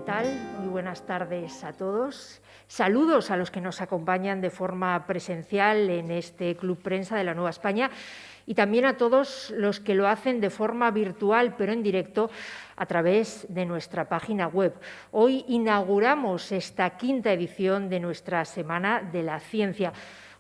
¿Qué tal? Muy buenas tardes a todos. Saludos a los que nos acompañan de forma presencial en este Club Prensa de la Nueva España y también a todos los que lo hacen de forma virtual, pero en directo, a través de nuestra página web. Hoy inauguramos esta quinta edición de nuestra Semana de la Ciencia.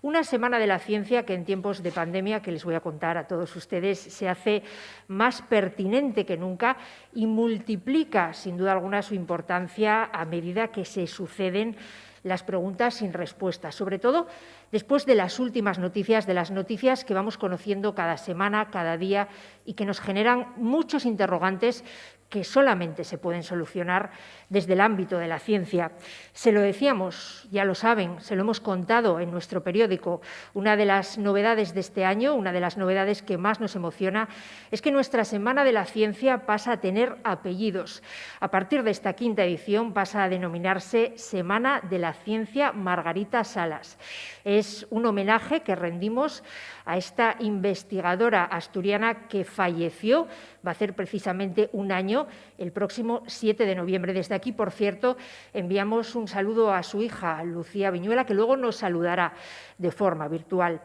Una Semana de la Ciencia que en tiempos de pandemia, que les voy a contar a todos ustedes, se hace más pertinente que nunca y multiplica, sin duda alguna, su importancia a medida que se suceden las preguntas sin respuesta, sobre todo después de las últimas noticias, de las noticias que vamos conociendo cada semana, cada día y que nos generan muchos interrogantes que solamente se pueden solucionar desde el ámbito de la ciencia. Se lo decíamos, ya lo saben, se lo hemos contado en nuestro periódico. Una de las novedades de este año, una de las novedades que más nos emociona, es que nuestra Semana de la Ciencia pasa a tener apellidos. A partir de esta quinta edición pasa a denominarse Semana de la Ciencia Margarita Salas. Es un homenaje que rendimos a esta investigadora asturiana que falleció, va a ser precisamente un año, el próximo 7 de noviembre. Desde aquí, por cierto, enviamos un saludo a su hija, Lucía Viñuela, que luego nos saludará de forma virtual.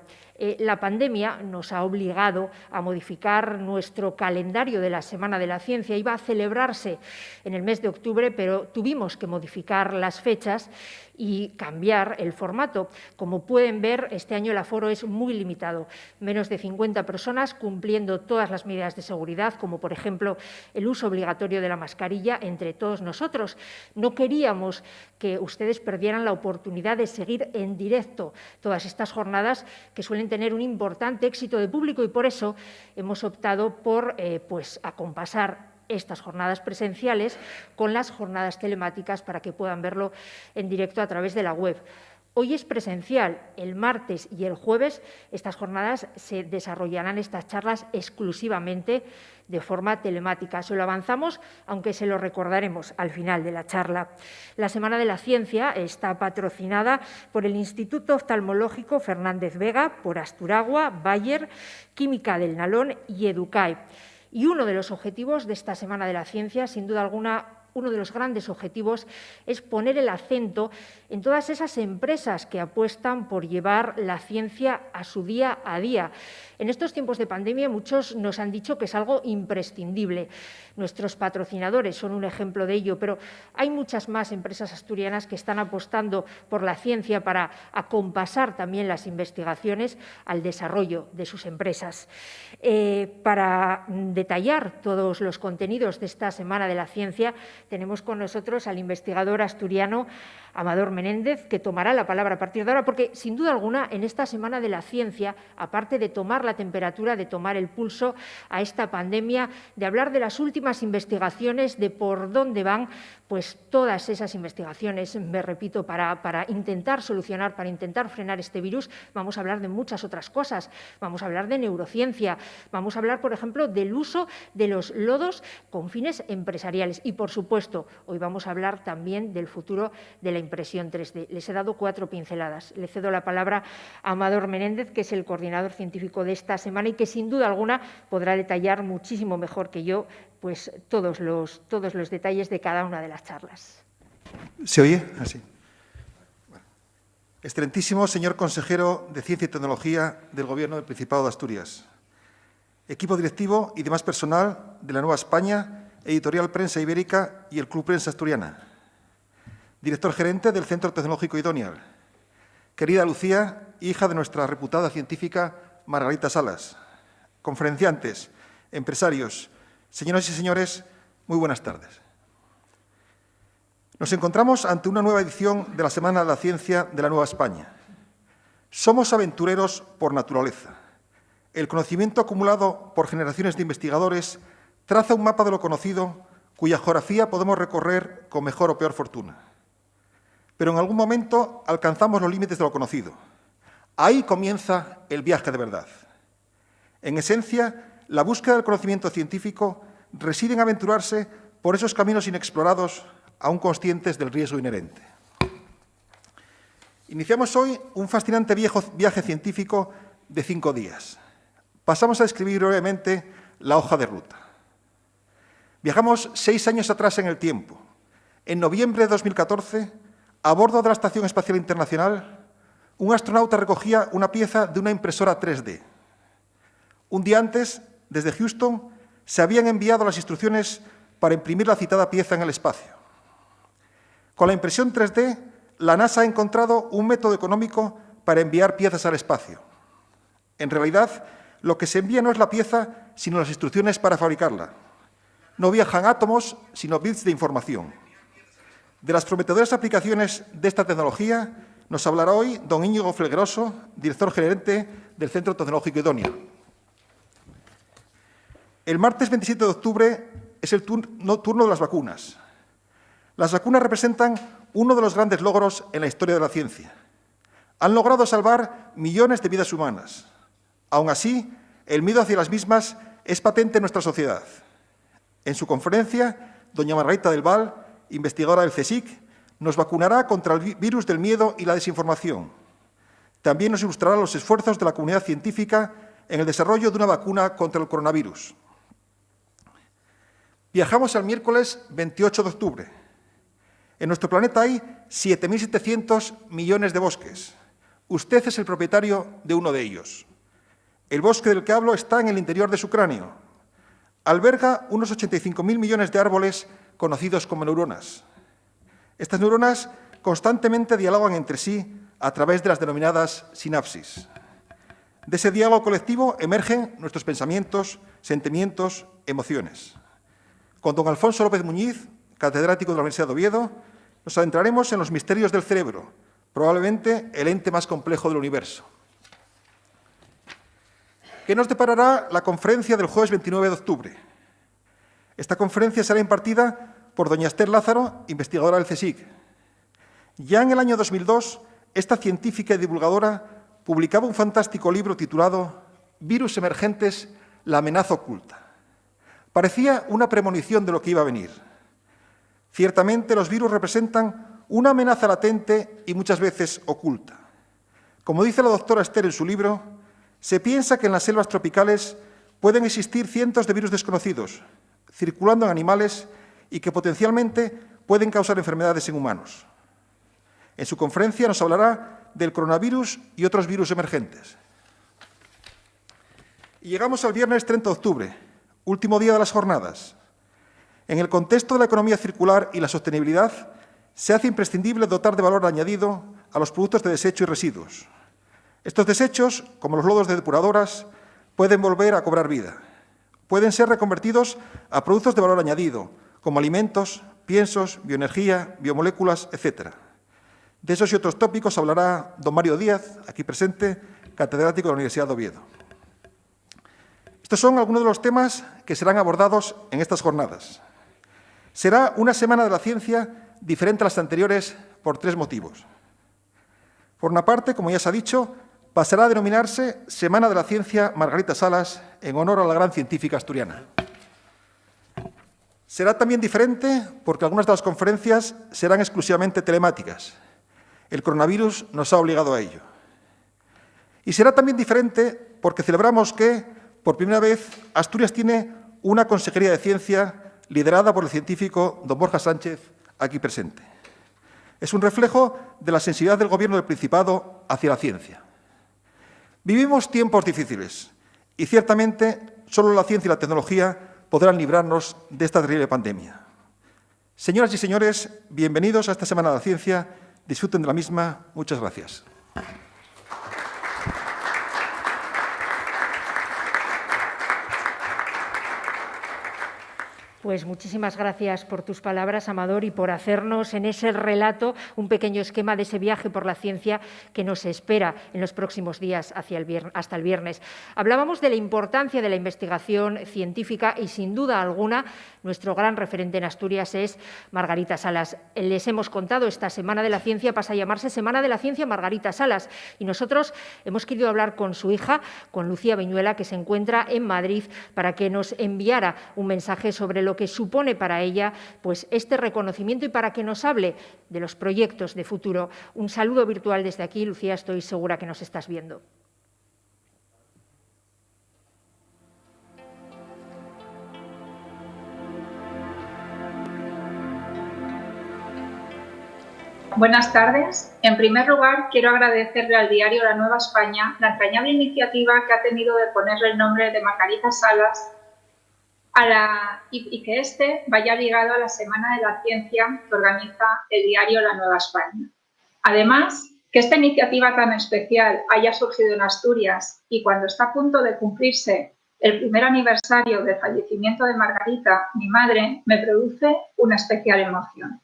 La pandemia nos ha obligado a modificar nuestro calendario de la Semana de la Ciencia. Iba a celebrarse en el mes de octubre, pero tuvimos que modificar las fechas y cambiar el formato. Como pueden ver, este año el aforo es muy limitado, menos de 50 personas cumpliendo todas las medidas de seguridad, como por ejemplo el uso obligatorio de la mascarilla entre todos nosotros. No queríamos que ustedes perdieran la oportunidad de seguir en directo todas estas jornadas que suelen tener un importante éxito de público y por eso hemos optado por acompasar estas jornadas presenciales con las jornadas telemáticas para que puedan verlo en directo a través de la web. Hoy es presencial, el martes y el jueves estas jornadas se desarrollarán, estas charlas, exclusivamente de forma telemática. Se lo avanzamos, aunque se lo recordaremos al final de la charla. La Semana de la Ciencia está patrocinada por el Instituto Oftalmológico Fernández Vega, por Asturagua, Bayer, Química del Nalón y Educae. Y uno de los objetivos de esta Semana de la Ciencia, sin duda alguna, uno de los grandes objetivos es poner el acento en todas esas empresas que apuestan por llevar la ciencia a su día a día. En estos tiempos de pandemia muchos nos han dicho que es algo imprescindible. Nuestros patrocinadores son un ejemplo de ello, pero hay muchas más empresas asturianas que están apostando por la ciencia para acompasar también las investigaciones al desarrollo de sus empresas. Para detallar todos los contenidos de esta Semana de la Ciencia, tenemos con nosotros al investigador asturiano Amador Menéndez, que tomará la palabra a partir de ahora, porque, sin duda alguna, en esta Semana de la Ciencia, aparte de tomar la temperatura, de tomar el pulso a esta pandemia, de hablar de las últimas investigaciones, de por dónde van, pues todas esas investigaciones, me repito, para intentar solucionar, para intentar frenar este virus, vamos a hablar de muchas otras cosas. Vamos a hablar de neurociencia, vamos a hablar, por ejemplo, del uso de los lodos con fines empresariales y, por supuesto, hoy vamos a hablar también del futuro de la impresión 3D. Les he dado 4 pinceladas. Le cedo la palabra a Amador Menéndez, que es el coordinador científico de esta semana y que, sin duda alguna, podrá detallar muchísimo mejor que yo pues, todos los detalles de cada una de las charlas. ¿Se oye? Así. Bueno. Excelentísimo señor consejero de Ciencia y Tecnología del Gobierno del Principado de Asturias, equipo directivo y demás personal de la Nueva España, Editorial Prensa Ibérica y el Club Prensa Asturiana, director gerente del Centro Tecnológico Idonial, querida Lucía, hija de nuestra reputada científica Margarita Salas, conferenciantes, empresarios, señoras y señores, muy buenas tardes. Nos encontramos ante una nueva edición de la Semana de la Ciencia de la Nueva España. Somos aventureros por naturaleza. El conocimiento acumulado por generaciones de investigadores traza un mapa de lo conocido cuya geografía podemos recorrer con mejor o peor fortuna. Pero en algún momento alcanzamos los límites de lo conocido. Ahí comienza el viaje de verdad. En esencia, la búsqueda del conocimiento científico reside en aventurarse por esos caminos inexplorados, aún conscientes del riesgo inherente. Iniciamos hoy un fascinante viaje científico de 5 días. Pasamos a describir brevemente la hoja de ruta. Viajamos 6 años atrás en el tiempo, En noviembre de 2014, a bordo de la Estación Espacial Internacional, un astronauta recogía una pieza de una impresora 3D. Un día antes, desde Houston, se habían enviado las instrucciones para imprimir la citada pieza en el espacio. Con la impresión 3D, la NASA ha encontrado un método económico para enviar piezas al espacio. En realidad, lo que se envía no es la pieza, sino las instrucciones para fabricarla. No viajan átomos, sino bits de información. De las prometedoras aplicaciones de esta tecnología nos hablará hoy don Íñigo Felgueroso, director gerente del Centro Tecnológico Idonia. El martes 27 de octubre es el turno de las vacunas. Las vacunas representan uno de los grandes logros en la historia de la ciencia. Han logrado salvar millones de vidas humanas. Aún así, el miedo hacia las mismas es patente en nuestra sociedad. En su conferencia, doña Margarita del Val, investigadora del CSIC, nos vacunará contra el virus del miedo y la desinformación. También nos ilustrará los esfuerzos de la comunidad científica en el desarrollo de una vacuna contra el coronavirus. Viajamos al miércoles 28 de octubre. En nuestro planeta hay 7.700 millones de bosques. Usted es el propietario de uno de ellos. El bosque del que hablo está en el interior de su cráneo. Alberga unos 85.000 millones de árboles conocidos como neuronas. Estas neuronas constantemente dialogan entre sí a través de las denominadas sinapsis. De ese diálogo colectivo emergen nuestros pensamientos, sentimientos, emociones. Con don Alfonso López Muñiz, catedrático de la Universidad de Oviedo, nos adentraremos en los misterios del cerebro, probablemente el ente más complejo del universo. ¿Qué nos deparará la conferencia del jueves 29 de octubre? Esta conferencia será impartida por doña Esther Lázaro, investigadora del CSIC. Ya en el año 2002, esta científica y divulgadora publicaba un fantástico libro titulado Virus emergentes, la amenaza oculta. Parecía una premonición de lo que iba a venir. Ciertamente, los virus representan una amenaza latente y muchas veces oculta. Como dice la doctora Esther en su libro, se piensa que en las selvas tropicales pueden existir cientos de virus desconocidos, circulando en animales y que potencialmente pueden causar enfermedades en humanos. En su conferencia nos hablará del coronavirus y otros virus emergentes. Y llegamos al viernes 30 de octubre, último día de las jornadas. En el contexto de la economía circular y la sostenibilidad, se hace imprescindible dotar de valor añadido a los productos de desecho y residuos. Estos desechos, como los lodos de depuradoras, pueden volver a cobrar vida. Pueden ser reconvertidos a productos de valor añadido, como alimentos, piensos, bioenergía, biomoléculas, etc. De esos y otros tópicos hablará don Mario Díaz, aquí presente, catedrático de la Universidad de Oviedo. Estos son algunos de los temas que serán abordados en estas jornadas. Será una semana de la ciencia diferente a las anteriores por tres motivos. Por una parte, como ya se ha dicho, pasará a denominarse Semana de la Ciencia Margarita Salas en honor a la gran científica asturiana. Será también diferente porque algunas de las conferencias serán exclusivamente telemáticas. El coronavirus nos ha obligado a ello. Y será también diferente porque celebramos que, por primera vez, Asturias tiene una Consejería de Ciencia liderada por el científico don Borja Sánchez, aquí presente. Es un reflejo de la sensibilidad del Gobierno del Principado hacia la ciencia. Vivimos tiempos difíciles y, ciertamente, solo la ciencia y la tecnología podrán librarnos de esta terrible pandemia. Señoras y señores, bienvenidos a esta Semana de la Ciencia. Disfruten de la misma. Muchas gracias. Pues muchísimas gracias por tus palabras, Amador, y por hacernos en ese relato un pequeño esquema de ese viaje por la ciencia que nos espera en los próximos días hasta el viernes. Hablábamos de la importancia de la investigación científica y, sin duda alguna, nuestro gran referente en Asturias es Margarita Salas. Les hemos contado, esta Semana de la Ciencia pasa a llamarse Semana de la Ciencia Margarita Salas, y nosotros hemos querido hablar con su hija, con Lucía Viñuela, que se encuentra en Madrid, para que nos enviara un mensaje sobre lo que supone para ella pues este reconocimiento y para que nos hable de los proyectos de futuro. Un saludo virtual desde aquí, Lucía, estoy segura que nos estás viendo. Buenas tardes. En primer lugar, quiero agradecerle al diario La Nueva España la entrañable iniciativa que ha tenido de ponerle el nombre de Margarita Salas y que este vaya ligado a la Semana de la Ciencia que organiza el diario La Nueva España. Además, que esta iniciativa tan especial haya surgido en Asturias y cuando está a punto de cumplirse el primer aniversario del fallecimiento de Margarita, mi madre, me produce una especial emoción.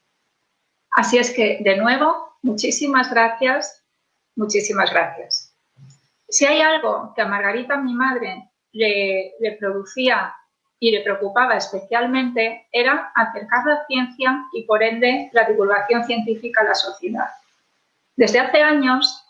Así es que, de nuevo, muchísimas gracias, muchísimas gracias. Si hay algo que a Margarita, mi madre, le producía y le preocupaba especialmente, era acercar la ciencia y, por ende, la divulgación científica a la sociedad. Desde hace años,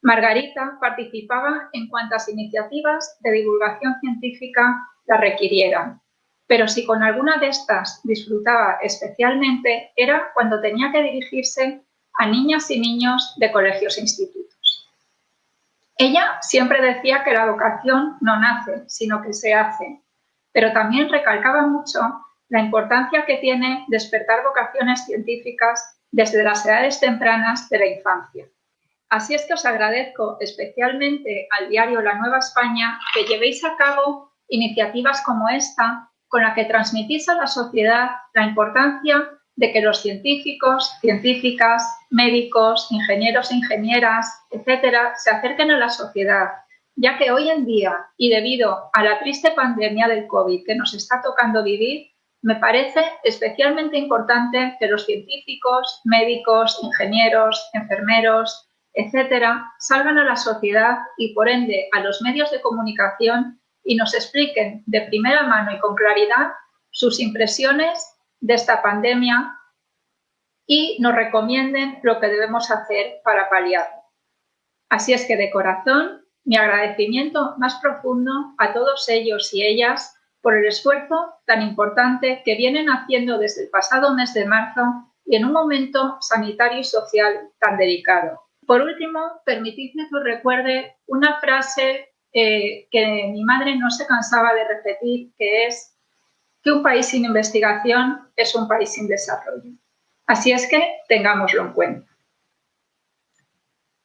Margarita participaba en cuantas iniciativas de divulgación científica la requirieran. Pero si con alguna de estas disfrutaba especialmente era cuando tenía que dirigirse a niñas y niños de colegios e institutos. Ella siempre decía que la vocación no nace, sino que se hace, pero también recalcaba mucho la importancia que tiene despertar vocaciones científicas desde las edades tempranas de la infancia. Así es que os agradezco especialmente al diario La Nueva España que llevéis a cabo iniciativas como esta, con la que transmitís a la sociedad la importancia de que los científicos, científicas, médicos, ingenieros e ingenieras, etcétera, se acerquen a la sociedad, ya que hoy en día, y debido a la triste pandemia del COVID que nos está tocando vivir, me parece especialmente importante que los científicos, médicos, ingenieros, enfermeros, etcétera, salgan a la sociedad y, por ende, a los medios de comunicación y nos expliquen de primera mano y con claridad sus impresiones de esta pandemia y nos recomienden lo que debemos hacer para paliarlo. Así es que, de corazón, mi agradecimiento más profundo a todos ellos y ellas por el esfuerzo tan importante que vienen haciendo desde el pasado mes de marzo y en un momento sanitario y social tan delicado. Por último, permitidme que os recuerde una frase que mi madre no se cansaba de repetir, que es que un país sin investigación es un país sin desarrollo. Así es que tengámoslo en cuenta.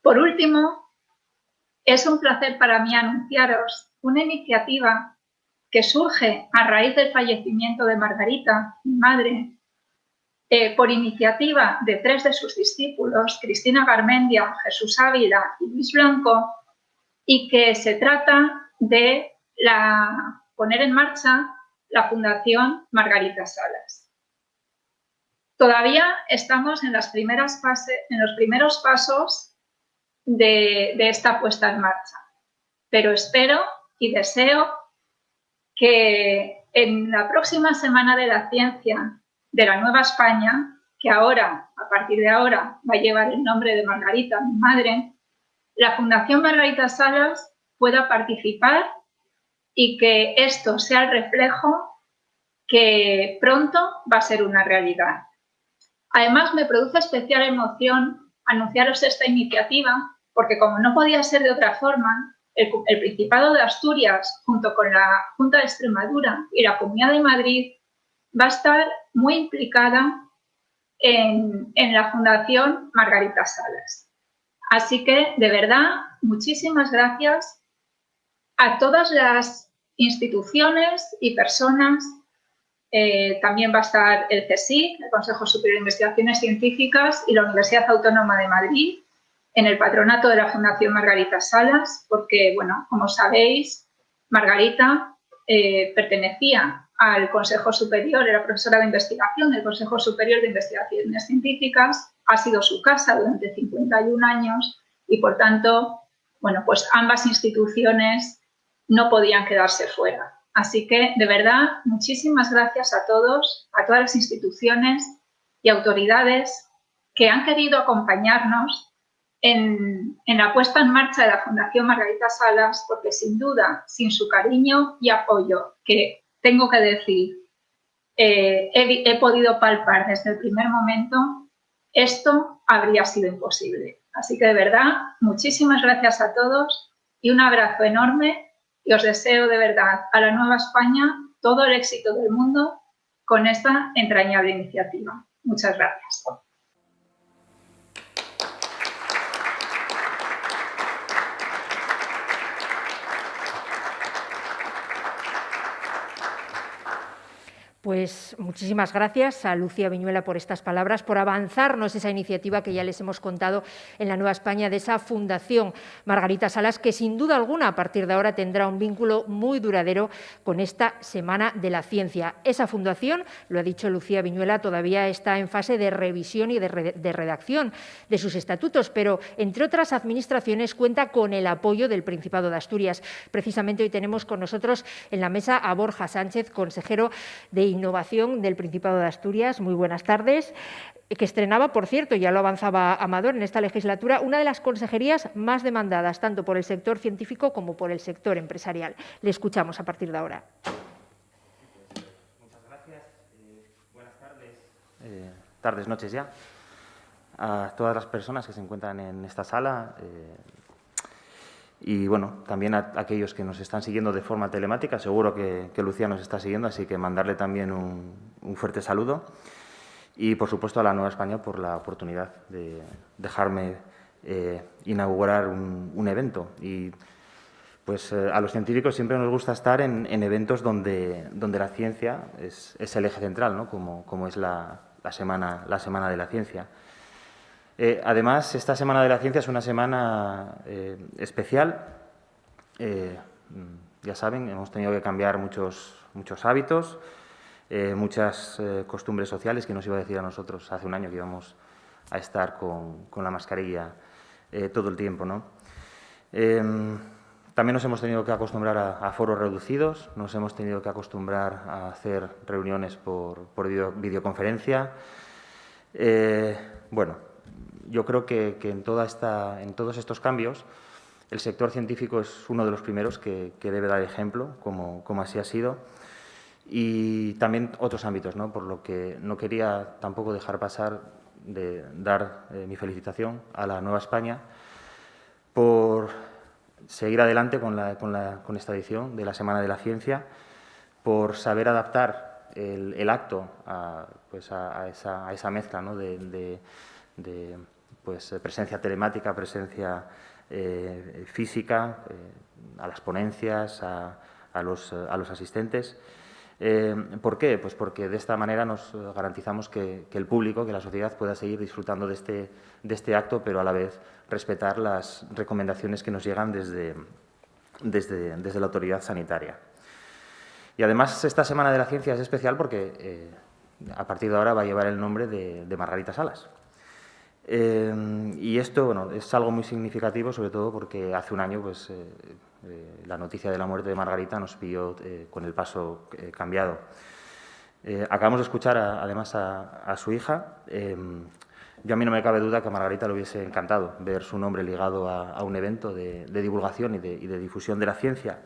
Por último, es un placer para mí anunciaros una iniciativa que surge a raíz del fallecimiento de Margarita, mi madre, por iniciativa de 3 de sus discípulos, Cristina Garmendia, Jesús Ávila y Luis Blanco, y que se trata de poner en marcha la Fundación Margarita Salas. Todavía estamos en los primeros pasos de esta puesta en marcha, pero espero y deseo que en la próxima Semana de la Ciencia de la Nueva España, que ahora, a partir de ahora, va a llevar el nombre de Margarita, mi madre, la Fundación Margarita Salas pueda participar y que esto sea el reflejo que pronto va a ser una realidad. Además, me produce especial emoción anunciaros esta iniciativa porque, como no podía ser de otra forma, el Principado de Asturias, junto con la Junta de Extremadura y la Comunidad de Madrid, va a estar muy implicada en la Fundación Margarita Salas. Así que, de verdad, muchísimas gracias a todas las instituciones y personas. También va a estar el CSIC, el Consejo Superior de Investigaciones Científicas, y la Universidad Autónoma de Madrid, en el patronato de la Fundación Margarita Salas, porque, bueno, como sabéis, Margarita pertenecía al Consejo Superior, era profesora de investigación del Consejo Superior de Investigaciones Científicas, ha sido su casa durante 51 años y, por tanto, bueno, pues ambas instituciones no podían quedarse fuera. Así que, de verdad, muchísimas gracias a todos, a todas las instituciones y autoridades que han querido acompañarnos en la puesta en marcha de la Fundación Margarita Salas, porque sin duda, sin su cariño y apoyo, que tengo que decir, he podido palpar desde el primer momento, esto habría sido imposible. Así que, de verdad, muchísimas gracias a todos y un abrazo enorme, y os deseo de verdad a la Nueva España todo el éxito del mundo con esta entrañable iniciativa. Muchas gracias. Pues muchísimas gracias a Lucía Viñuela por estas palabras, por avanzarnos esa iniciativa que ya les hemos contado en la Nueva España de esa Fundación Margarita Salas, que sin duda alguna a partir de ahora tendrá un vínculo muy duradero con esta Semana de la Ciencia. Esa fundación, lo ha dicho Lucía Viñuela, todavía está en fase de revisión y de redacción de sus estatutos, pero entre otras administraciones cuenta con el apoyo del Principado de Asturias. Precisamente hoy tenemos con nosotros en la mesa a Borja Sánchez, consejero de Innovación del Principado de Asturias. Muy buenas tardes. Que estrenaba, por cierto, ya lo avanzaba Amador en esta legislatura, una de las consejerías más demandadas, tanto por el sector científico como por el sector empresarial. Le escuchamos a partir de ahora. Muchas gracias. Buenas tardes, noches ya, a todas las personas que se encuentran en esta sala. Y, bueno, también a aquellos que nos están siguiendo de forma telemática. Seguro que Lucía nos está siguiendo, así que mandarle también un fuerte saludo. Y, por supuesto, a la Nueva España por la oportunidad de dejarme inaugurar un evento. Y, pues, a los científicos siempre nos gusta estar en eventos donde la ciencia es el eje central, ¿no? Como es la Semana de la Ciencia. Además, esta Semana de la Ciencia es una semana especial. Ya saben, hemos tenido que cambiar muchos hábitos, muchas costumbres sociales. Que nos iba a decir a nosotros hace un año que íbamos a estar con la mascarilla todo el tiempo, ¿no? También nos hemos tenido que acostumbrar a foros reducidos, nos hemos tenido que acostumbrar a hacer reuniones por videoconferencia. Bueno, yo creo que en todos estos cambios el sector científico es uno de los primeros que debe dar ejemplo, como así ha sido, y también otros ámbitos, ¿no? Por lo que no quería tampoco dejar pasar de dar mi felicitación a la Nueva España por seguir adelante con esta edición de la Semana de la Ciencia, por saber adaptar el acto a esa mezcla, ¿no? de presencia telemática, presencia física, a las ponencias, a los asistentes. ¿Por qué? Pues porque de esta manera nos garantizamos que el público, que la sociedad pueda seguir disfrutando de este acto, pero a la vez respetar las recomendaciones que nos llegan desde la autoridad sanitaria. Y además esta Semana de la Ciencia es especial porque a partir de ahora va a llevar el nombre de Margarita Salas. Y esto, bueno, es algo muy significativo, sobre todo porque hace un año pues, la noticia de la muerte de Margarita nos pilló con el paso cambiado. Acabamos de escuchar además a su hija. Yo a mí no me cabe duda que a Margarita le hubiese encantado ver su nombre ligado a un evento de divulgación y de difusión de la ciencia.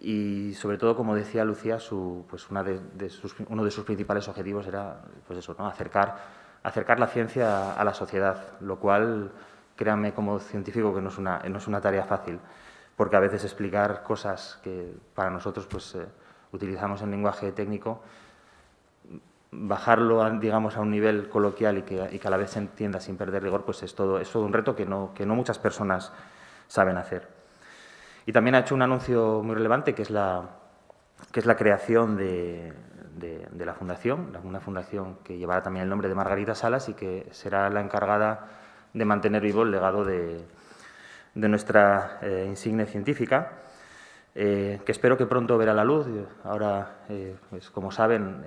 Y sobre todo, como decía Lucía, uno de sus principales objetivos era pues eso, ¿no? acercar la ciencia a la sociedad, lo cual, créanme como científico, que no es una tarea fácil, porque a veces explicar cosas que para nosotros pues, utilizamos en lenguaje técnico, bajarlo digamos, a un nivel coloquial y que a la vez se entienda sin perder rigor, pues es todo un reto que no muchas personas saben hacer. Y también ha hecho un anuncio muy relevante, que es la creación de la fundación, una fundación que llevará también el nombre de Margarita Salas y que será la encargada de mantener vivo el legado de nuestra insigne científica, que espero que pronto verá la luz. Ahora, pues, como saben,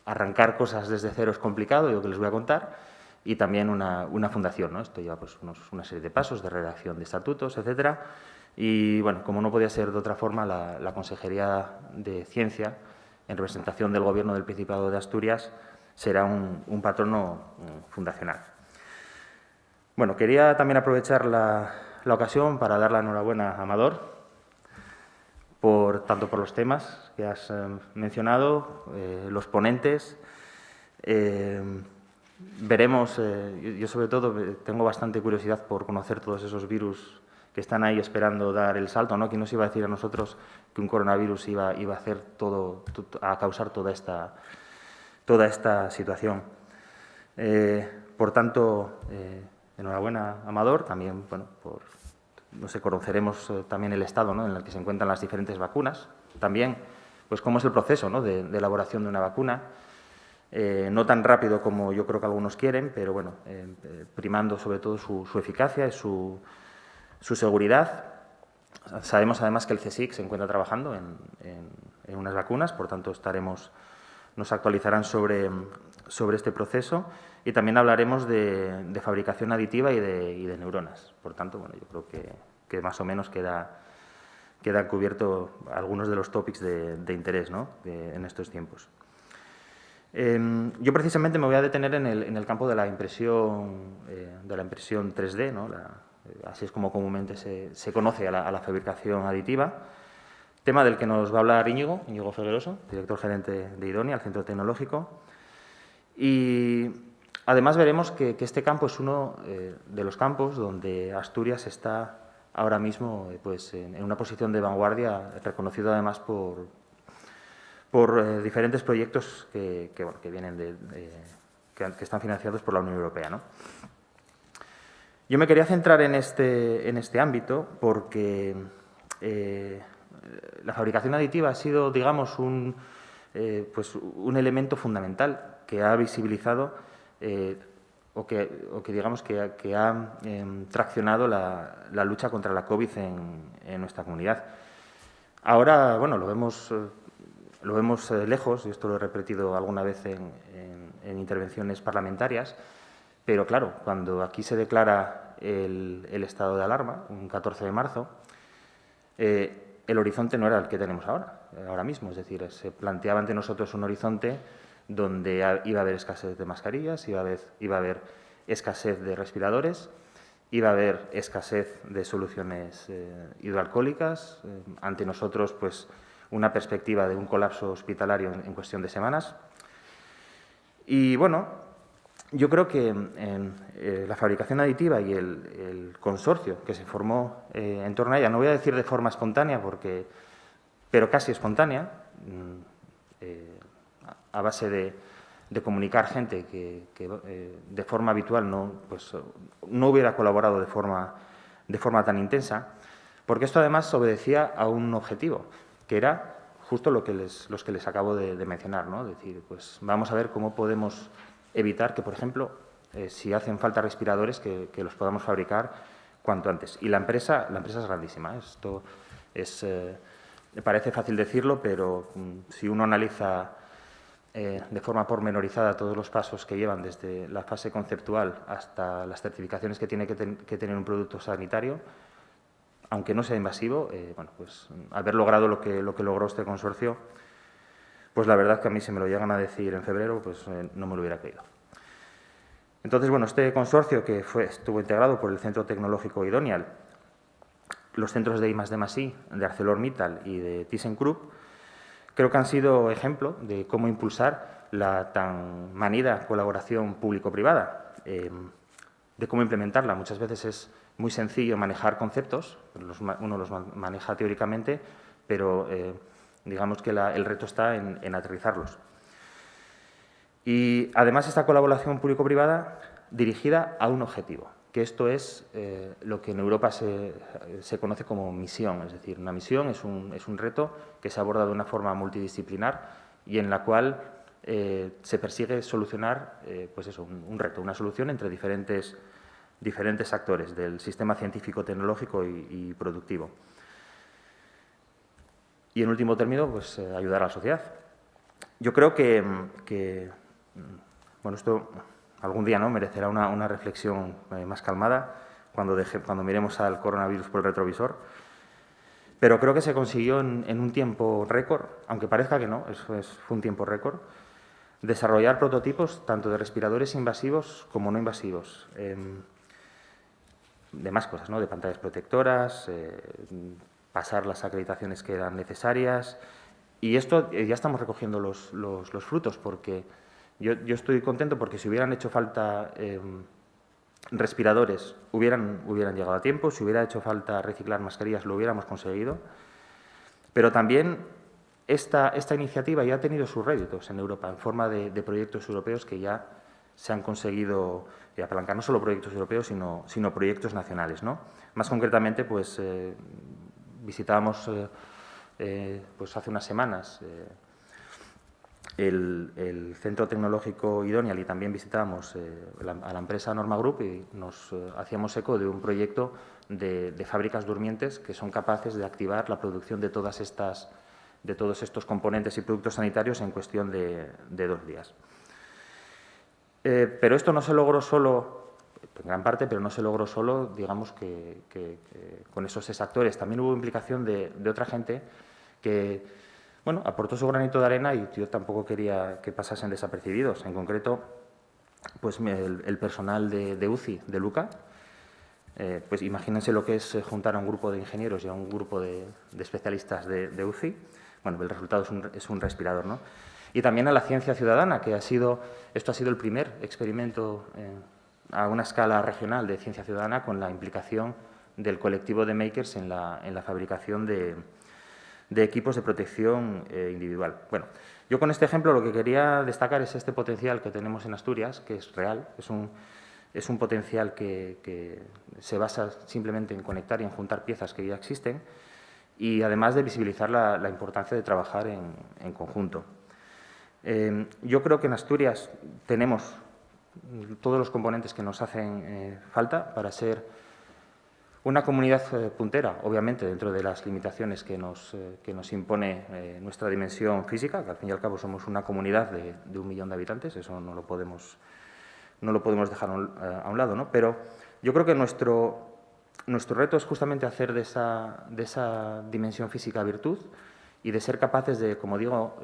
arrancar cosas desde cero es complicado, lo que les voy a contar, y también una fundación, ¿no? Esto lleva pues, una serie de pasos de redacción de estatutos, etcétera. Y, bueno, como no podía ser de otra forma, la Consejería de Ciencia, en representación del Gobierno del Principado de Asturias, será un patrono fundacional. Bueno, quería también aprovechar la ocasión para dar la enhorabuena a Amador, tanto por los temas que has mencionado, los ponentes. Veremos, yo sobre todo tengo bastante curiosidad por conocer todos esos virus que están ahí esperando dar el salto, ¿no? ¿Quién nos iba a decir a nosotros que un coronavirus iba a hacer a causar toda esta situación? Por tanto, enhorabuena, Amador, también, bueno, conoceremos también el estado, ¿no? en el que se encuentran las diferentes vacunas. También pues cómo es el proceso, ¿no?, de elaboración de una vacuna. No tan rápido como yo creo que algunos quieren, pero bueno, primando sobre todo su eficacia y su seguridad. Sabemos además que el CSIC se encuentra trabajando en unas vacunas, por tanto nos actualizarán sobre este proceso, y también hablaremos de fabricación aditiva y de neuronas. Por tanto, bueno, yo creo que más o menos quedan cubiertos algunos de los tópicos de interés, ¿no?, en estos tiempos. Yo precisamente me voy a detener en el campo de la impresión 3D, ¿no?, así es como comúnmente se conoce a la fabricación aditiva, tema del que nos va a hablar Íñigo Figueroso, director gerente de Idonia, el Centro Tecnológico. Y además veremos que este campo es uno de los campos donde Asturias está ahora mismo pues, en una posición de vanguardia, reconocido además por diferentes proyectos que vienen que están financiados por la Unión Europea, ¿no? Yo me quería centrar en este ámbito porque la fabricación aditiva ha sido, digamos, un elemento fundamental que ha visibilizado o que digamos que ha traccionado la lucha contra la COVID en nuestra comunidad. Ahora, bueno, lo vemos lejos, y esto lo he repetido alguna vez en intervenciones parlamentarias, pero claro, cuando aquí se declara el estado de alarma, un 14 de marzo, el horizonte no era el que tenemos ahora mismo. Es decir, se planteaba ante nosotros un horizonte donde iba a haber escasez de mascarillas, iba a haber escasez de respiradores, iba a haber escasez de soluciones hidroalcohólicas. Ante nosotros, pues, una perspectiva de un colapso hospitalario en cuestión de semanas. Y, bueno, yo creo que la fabricación aditiva y el consorcio que se formó en torno a ella, no voy a decir de forma espontánea, pero casi espontánea, a base de comunicar gente que de forma habitual no hubiera colaborado de forma tan intensa, porque esto además obedecía a un objetivo, que era justo los que les acabo de mencionar, ¿no? Es decir, pues vamos a ver cómo podemos evitar que, por ejemplo, si hacen falta respiradores, que los podamos fabricar cuanto antes. Y la empresa es grandísima. Esto me parece fácil decirlo, pero si uno analiza de forma pormenorizada todos los pasos que llevan desde la fase conceptual hasta las certificaciones que tiene que tener un producto sanitario, aunque no sea invasivo, bueno, pues haber logrado lo que logró este consorcio, pues la verdad que a mí, si me lo llegan a decir en febrero, pues no me lo hubiera creído. Entonces, bueno, este consorcio que estuvo integrado por el Centro Tecnológico Idonia, los centros de I+D+I de ArcelorMittal y de ThyssenKrupp, creo que han sido ejemplo de cómo impulsar la tan manida colaboración público-privada, de cómo implementarla. Muchas veces es muy sencillo manejar conceptos, uno los maneja teóricamente, pero digamos que el reto está en aterrizarlos. Y además esta colaboración público-privada dirigida a un objetivo, que esto es lo que en Europa se conoce como misión. Es decir, una misión es un reto que se aborda de una forma multidisciplinar y en la cual se persigue solucionar pues eso, un reto, una solución entre diferentes actores del sistema científico, tecnológico y productivo. Y, en último término, pues ayudar a la sociedad. Yo creo que bueno, esto algún día, ¿no?, merecerá una reflexión más calmada cuando miremos al coronavirus por el retrovisor. Pero creo que se consiguió en un tiempo récord, aunque parezca que no, fue un tiempo récord, desarrollar prototipos tanto de respiradores invasivos como no invasivos. De más cosas, ¿no?, de pantallas protectoras, pasar las acreditaciones que eran necesarias. Y esto ya estamos recogiendo los frutos, porque yo estoy contento porque si hubieran hecho falta respiradores, hubieran llegado a tiempo. Si hubiera hecho falta reciclar mascarillas, lo hubiéramos conseguido. Pero también esta iniciativa ya ha tenido sus réditos en Europa, en forma de proyectos europeos que ya se han conseguido apalancar, no solo proyectos europeos, sino proyectos nacionales, ¿no? Más concretamente, pues visitábamos pues hace unas semanas, el Centro Tecnológico Idonial y también visitábamos a la empresa Norma Group y nos hacíamos eco de un proyecto de fábricas durmientes que son capaces de activar la producción de todos estos componentes y productos sanitarios en cuestión de 2 días. Pero esto no se logró solo, en gran parte, pero no se logró solo, digamos, que con esos exactores. También hubo implicación de otra gente que, bueno, aportó su granito de arena y yo tampoco quería que pasasen desapercibidos. En concreto, pues el personal de UCI, de Luca, pues imagínense lo que es juntar a un grupo de ingenieros y a un grupo de especialistas de UCI. Bueno, el resultado es un respirador, ¿no? Y también a la ciencia ciudadana, que esto ha sido el primer experimento a una escala regional de ciencia ciudadana con la implicación del colectivo de makers en la fabricación de equipos de protección individual. Bueno, yo con este ejemplo lo que quería destacar es este potencial que tenemos en Asturias, que es real, es un potencial que se basa simplemente en conectar y en juntar piezas que ya existen y además de visibilizar la importancia de trabajar en conjunto. Yo creo que en Asturias tenemos todos los componentes que nos hacen falta para ser una comunidad puntera, obviamente, dentro de las limitaciones que nos impone nuestra dimensión física, que al fin y al cabo somos una comunidad de 1 millón de habitantes, eso no lo podemos dejar a un lado, ¿no? Pero yo creo que nuestro reto es justamente hacer de esa dimensión física virtud y de ser capaces de, como digo,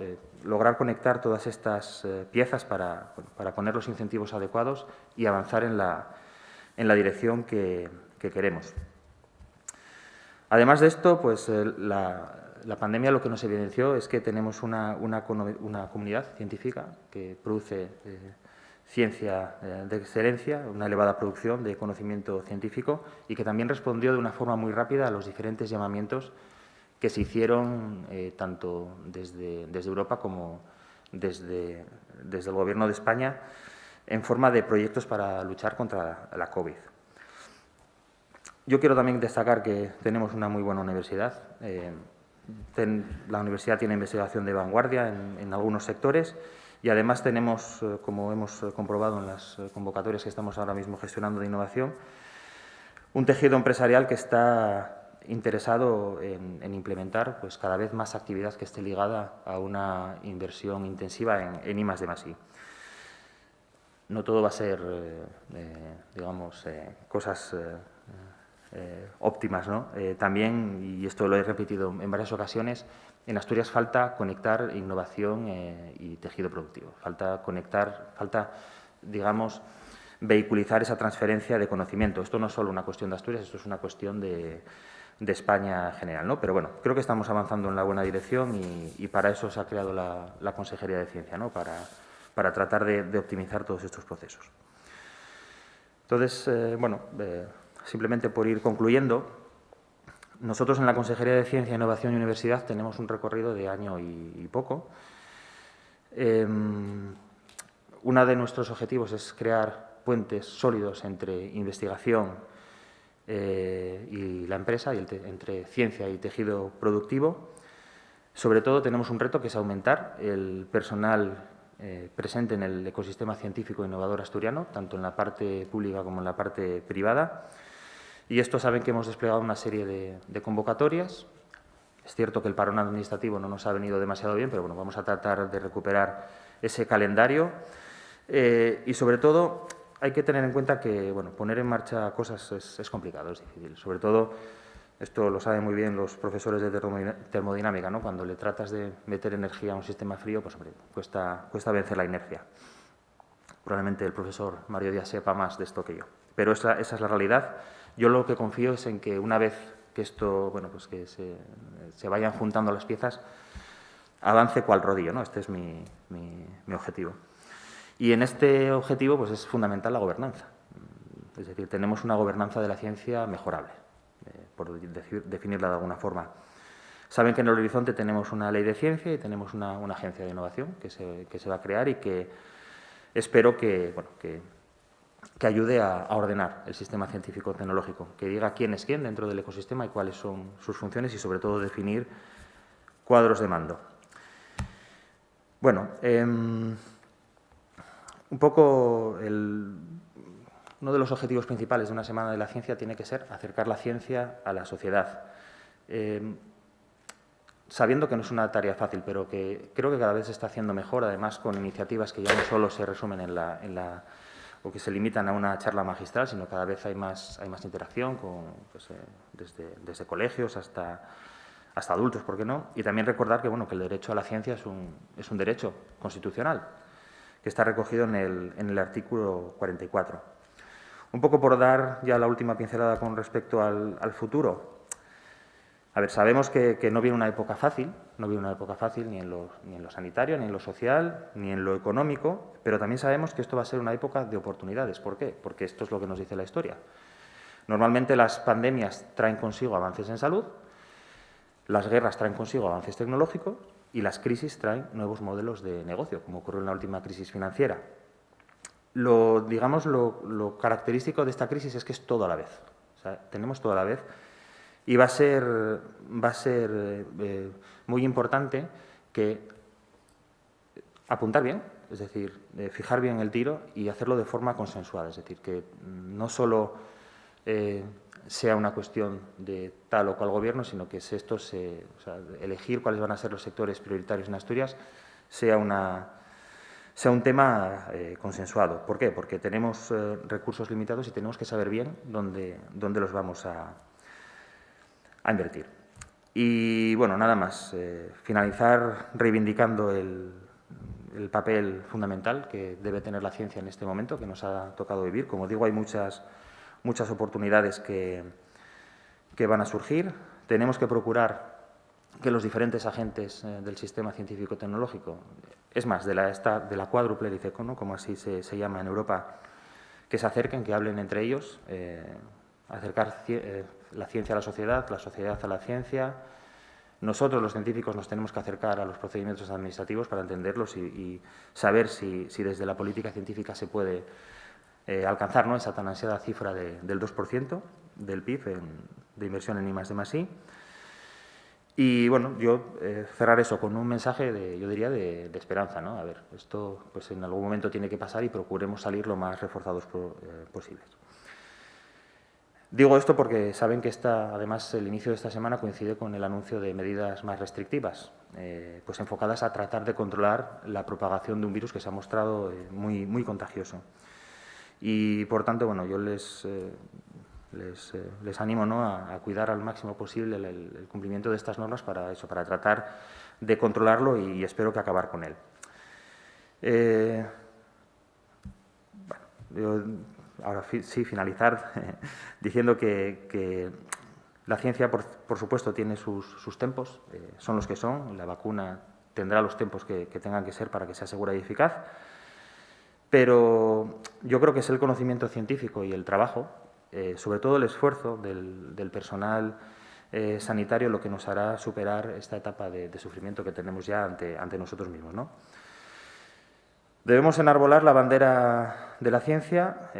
lograr conectar todas estas piezas para poner los incentivos adecuados y avanzar en la dirección que queremos. Además de esto, pues la pandemia lo que nos evidenció es que tenemos una comunidad científica que produce ciencia de excelencia, una elevada producción de conocimiento científico y que también respondió de una forma muy rápida a los diferentes llamamientos que se hicieron tanto desde Europa como desde el Gobierno de España en forma de proyectos para luchar contra la COVID. Yo quiero también destacar que tenemos una muy buena universidad. La universidad tiene investigación de vanguardia en algunos sectores y además tenemos, como hemos comprobado en las convocatorias que estamos ahora mismo gestionando de innovación, un tejido empresarial que está interesado en implementar pues, cada vez más actividad que esté ligada a una inversión intensiva en I+D+I. No todo va a ser, digamos, cosas óptimas, ¿no? También, y esto lo he repetido en varias ocasiones, en Asturias falta conectar innovación y tejido productivo. Falta, digamos, vehiculizar esa transferencia de conocimiento. Esto no es solo una cuestión de Asturias, esto es una cuestión de España en general, ¿no? Pero bueno, creo que estamos avanzando en la buena dirección y para eso se ha creado la Consejería de Ciencia, ¿no? Para tratar de optimizar todos estos procesos. Entonces, simplemente por ir concluyendo, nosotros en la Consejería de Ciencia, Innovación y Universidad tenemos un recorrido de año y poco. Uno de nuestros objetivos es crear puentes sólidos entre investigación y la empresa, entre ciencia y tejido productivo. Sobre todo tenemos un reto que es aumentar el personal presente en el ecosistema científico e innovador asturiano, tanto en la parte pública como en la parte privada. Y esto saben que hemos desplegado una serie de convocatorias. Es cierto que el parón administrativo no nos ha venido demasiado bien, pero bueno, vamos a tratar de recuperar ese calendario. Y sobre todo hay que tener en cuenta que bueno, poner en marcha cosas es complicado, es difícil. Sobre todo, esto lo saben muy bien los profesores de termodinámica, ¿no? Cuando le tratas de meter energía a un sistema frío, pues hombre, cuesta vencer la inercia. Probablemente el profesor Mario Díaz sepa más de esto que yo. Pero esa es la realidad. Yo lo que confío es en que una vez que esto, bueno, pues que se vayan juntando las piezas, avance cual rodillo, ¿no? Este es mi objetivo. Y en este objetivo pues es fundamental la gobernanza. Es decir, tenemos una gobernanza de la ciencia mejorable, por definirla de alguna forma. Saben que en el horizonte tenemos una ley de ciencia y tenemos una agencia de innovación que se va a crear y que espero que ayude a ordenar el sistema científico-tecnológico, que diga quién es quién dentro del ecosistema y cuáles son sus funciones y, sobre todo, definir cuadros de mando. Bueno, un poco uno de los objetivos principales de una Semana de la Ciencia tiene que ser acercar la ciencia a la sociedad. Sabiendo que no es una tarea fácil, pero que creo que cada vez se está haciendo mejor, además con iniciativas que ya no solo se resumen o que se limitan a una charla magistral, sino cada vez hay más interacción desde colegios hasta adultos, ¿por qué no? Y también recordar que, bueno, que el derecho a la ciencia es un derecho constitucional, que está recogido en el artículo 44. Un poco por dar ya la última pincelada con respecto al futuro. A ver, sabemos que no viene una época fácil, ni en lo sanitario, ni en lo social, ni en lo económico, pero también sabemos que esto va a ser una época de oportunidades. ¿Por qué? Porque esto es lo que nos dice la historia. Normalmente las pandemias traen consigo avances en salud, las guerras traen consigo avances tecnológicos y las crisis traen nuevos modelos de negocio, como ocurrió en la última crisis financiera. Lo característico de esta crisis es que es todo a la vez. O sea, tenemos todo a la vez. Y va a ser muy importante que apuntar bien, es decir, fijar bien el tiro y hacerlo de forma consensuada. Es decir, que no solo sea una cuestión de tal o cual gobierno, sino que elegir cuáles van a ser los sectores prioritarios en Asturias sea un tema consensuado. ¿Por qué? Porque tenemos recursos limitados y tenemos que saber bien dónde los vamos a invertir. Y, bueno, nada más. Finalizar reivindicando el papel fundamental que debe tener la ciencia en este momento que nos ha tocado vivir. Como digo, hay muchas oportunidades que van a surgir. Tenemos que procurar que los diferentes agentes del sistema científico-tecnológico, es más, de la cuádruple ICECO, ¿no?, como así se llama en Europa, que se acerquen, que hablen entre ellos, acercar la ciencia a la sociedad a la ciencia. Nosotros, los científicos, nos tenemos que acercar a los procedimientos administrativos para entenderlos y saber si desde la política científica se puede alcanzar, ¿no?, esa tan ansiada cifra del 2% del PIB de inversión en I+D+I. Y, bueno, yo cerrar eso con un mensaje, de esperanza, ¿no? A ver, esto pues en algún momento tiene que pasar y procuremos salir lo más reforzados posibles. Digo esto porque saben que además el inicio de esta semana coincide con el anuncio de medidas más restrictivas, pues enfocadas a tratar de controlar la propagación de un virus que se ha mostrado muy contagioso. Y, por tanto, bueno, yo les animo, ¿no?, a cuidar al máximo posible el cumplimiento de estas normas para tratar de controlarlo y espero que acabar con él. Ahora sí, finalizar diciendo que la ciencia, por supuesto, tiene sus tiempos, son los que son. La vacuna tendrá los tiempos que tengan que ser para que sea segura y eficaz, pero yo creo que es el conocimiento científico y el trabajo, sobre todo el esfuerzo del personal sanitario, lo que nos hará superar esta etapa de sufrimiento que tenemos ya ante nosotros mismos, ¿no? Debemos enarbolar la bandera de la ciencia,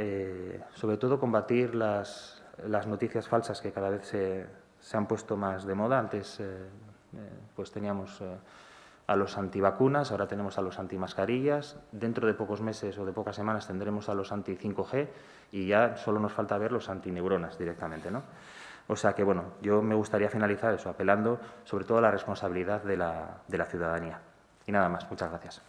sobre todo combatir las noticias falsas que cada vez se han puesto más de moda. Antes pues teníamos a los antivacunas, ahora tenemos a los antimascarillas. Dentro de pocos meses o de pocas semanas tendremos a los anti-5G y ya solo nos falta ver los antineuronas directamente, ¿no? O sea que, bueno, yo me gustaría finalizar eso, apelando sobre todo a la responsabilidad de la ciudadanía. Y nada más. Muchas gracias.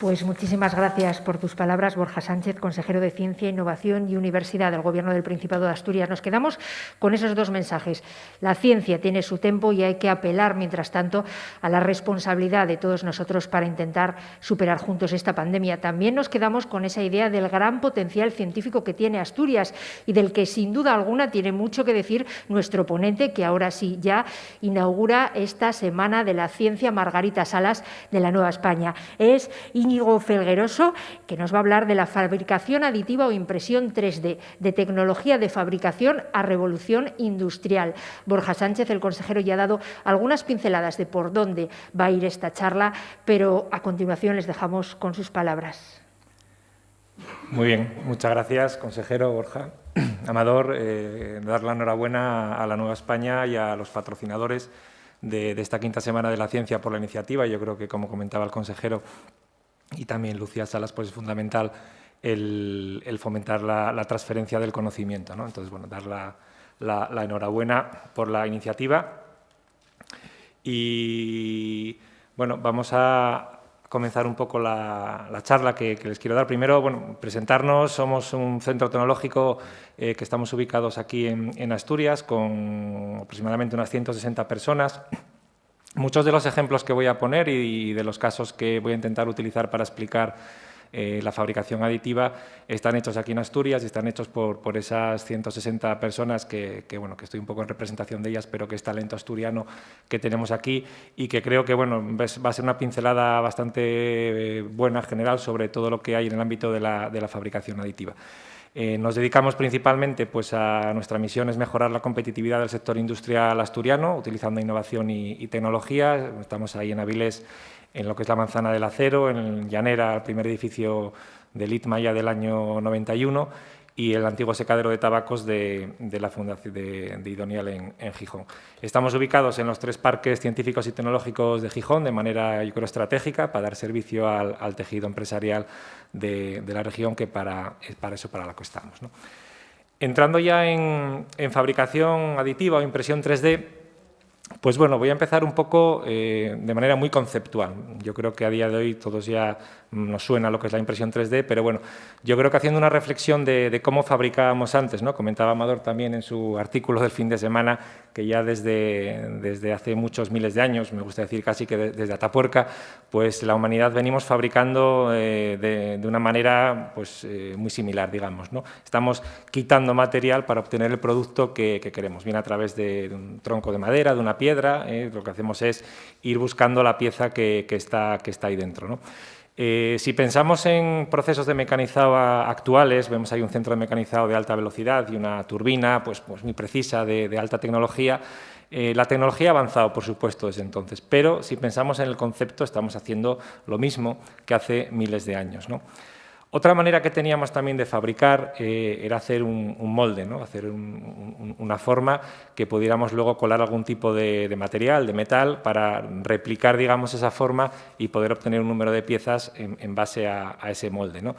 Pues muchísimas gracias por tus palabras, Borja Sánchez, consejero de Ciencia, Innovación y Universidad del Gobierno del Principado de Asturias. Nos quedamos con esos dos mensajes. La ciencia tiene su tiempo y hay que apelar, mientras tanto, a la responsabilidad de todos nosotros para intentar superar juntos esta pandemia. También nos quedamos con esa idea del gran potencial científico que tiene Asturias y del que, sin duda alguna, tiene mucho que decir nuestro ponente, que ahora sí ya inaugura esta Semana de la Ciencia, Margarita Salas, de la Nueva España. Es Íñigo Felgueroso, que nos va a hablar de la fabricación aditiva o impresión 3D, de tecnología de fabricación a revolución industrial. Borja Sánchez, el consejero, ya ha dado algunas pinceladas de por dónde va a ir esta charla, pero a continuación les dejamos con sus palabras. Muy bien, muchas gracias, consejero Borja. Amador, dar la enhorabuena a la Nueva España y a los patrocinadores de esta quinta Semana de la Ciencia por la iniciativa. Yo creo que, como comentaba el consejero y también Lucía Salas, pues es fundamental el fomentar la transferencia del conocimiento, ¿no? Entonces, bueno, dar la enhorabuena por la iniciativa. Y, bueno, vamos a comenzar un poco la charla que les quiero dar. Primero, bueno, presentarnos. Somos un centro tecnológico que estamos ubicados aquí en Asturias con aproximadamente unas 160 personas. Muchos de los ejemplos que voy a poner y de los casos que voy a intentar utilizar para explicar la fabricación aditiva están hechos aquí en Asturias y están hechos por esas 160 personas que estoy un poco en representación de ellas, pero que es talento asturiano que tenemos aquí y que creo que bueno, va a ser una pincelada bastante buena, general, sobre todo lo que hay en el ámbito de la fabricación aditiva. Nos dedicamos principalmente, pues, a nuestra misión es mejorar la competitividad del sector industrial asturiano, utilizando innovación y tecnología. Estamos ahí en Avilés, en lo que es la Manzana del Acero, en Llanera, el primer edificio del ITMA del año 91, y el antiguo secadero de tabacos de la Fundación de Idonial en Gijón. Estamos ubicados en los 3 parques científicos y tecnológicos de Gijón de manera, yo creo, estratégica para dar servicio al tejido empresarial de la región, que para la que estamos, ¿no? Entrando ya en fabricación aditiva o impresión 3D, pues bueno, voy a empezar un poco de manera muy conceptual. Yo creo que a día de hoy todos ya nos suena lo que es la impresión 3D, pero bueno, yo creo que haciendo una reflexión de cómo fabricábamos antes, ¿no? Comentaba Amador también en su artículo del fin de semana que ya desde hace muchos miles de años, me gusta decir casi que desde Atapuerca, pues la humanidad venimos fabricando de una manera pues muy similar, digamos, ¿no? Estamos quitando material para obtener el producto que queremos, bien a través de un tronco de madera, de una piedra, lo que hacemos es ir buscando la pieza que está ahí dentro, ¿no? Si pensamos en procesos de mecanizado actuales, vemos ahí un centro de mecanizado de alta velocidad y una turbina pues muy precisa, de alta tecnología. La tecnología ha avanzado, por supuesto, desde entonces, pero si pensamos en el concepto, estamos haciendo lo mismo que hace miles de años, ¿no? Otra manera que teníamos también de fabricar era hacer un molde, ¿no? Hacer una forma que pudiéramos luego colar algún tipo de material, de metal, para replicar, digamos, esa forma y poder obtener un número de piezas en base a ese molde, ¿no?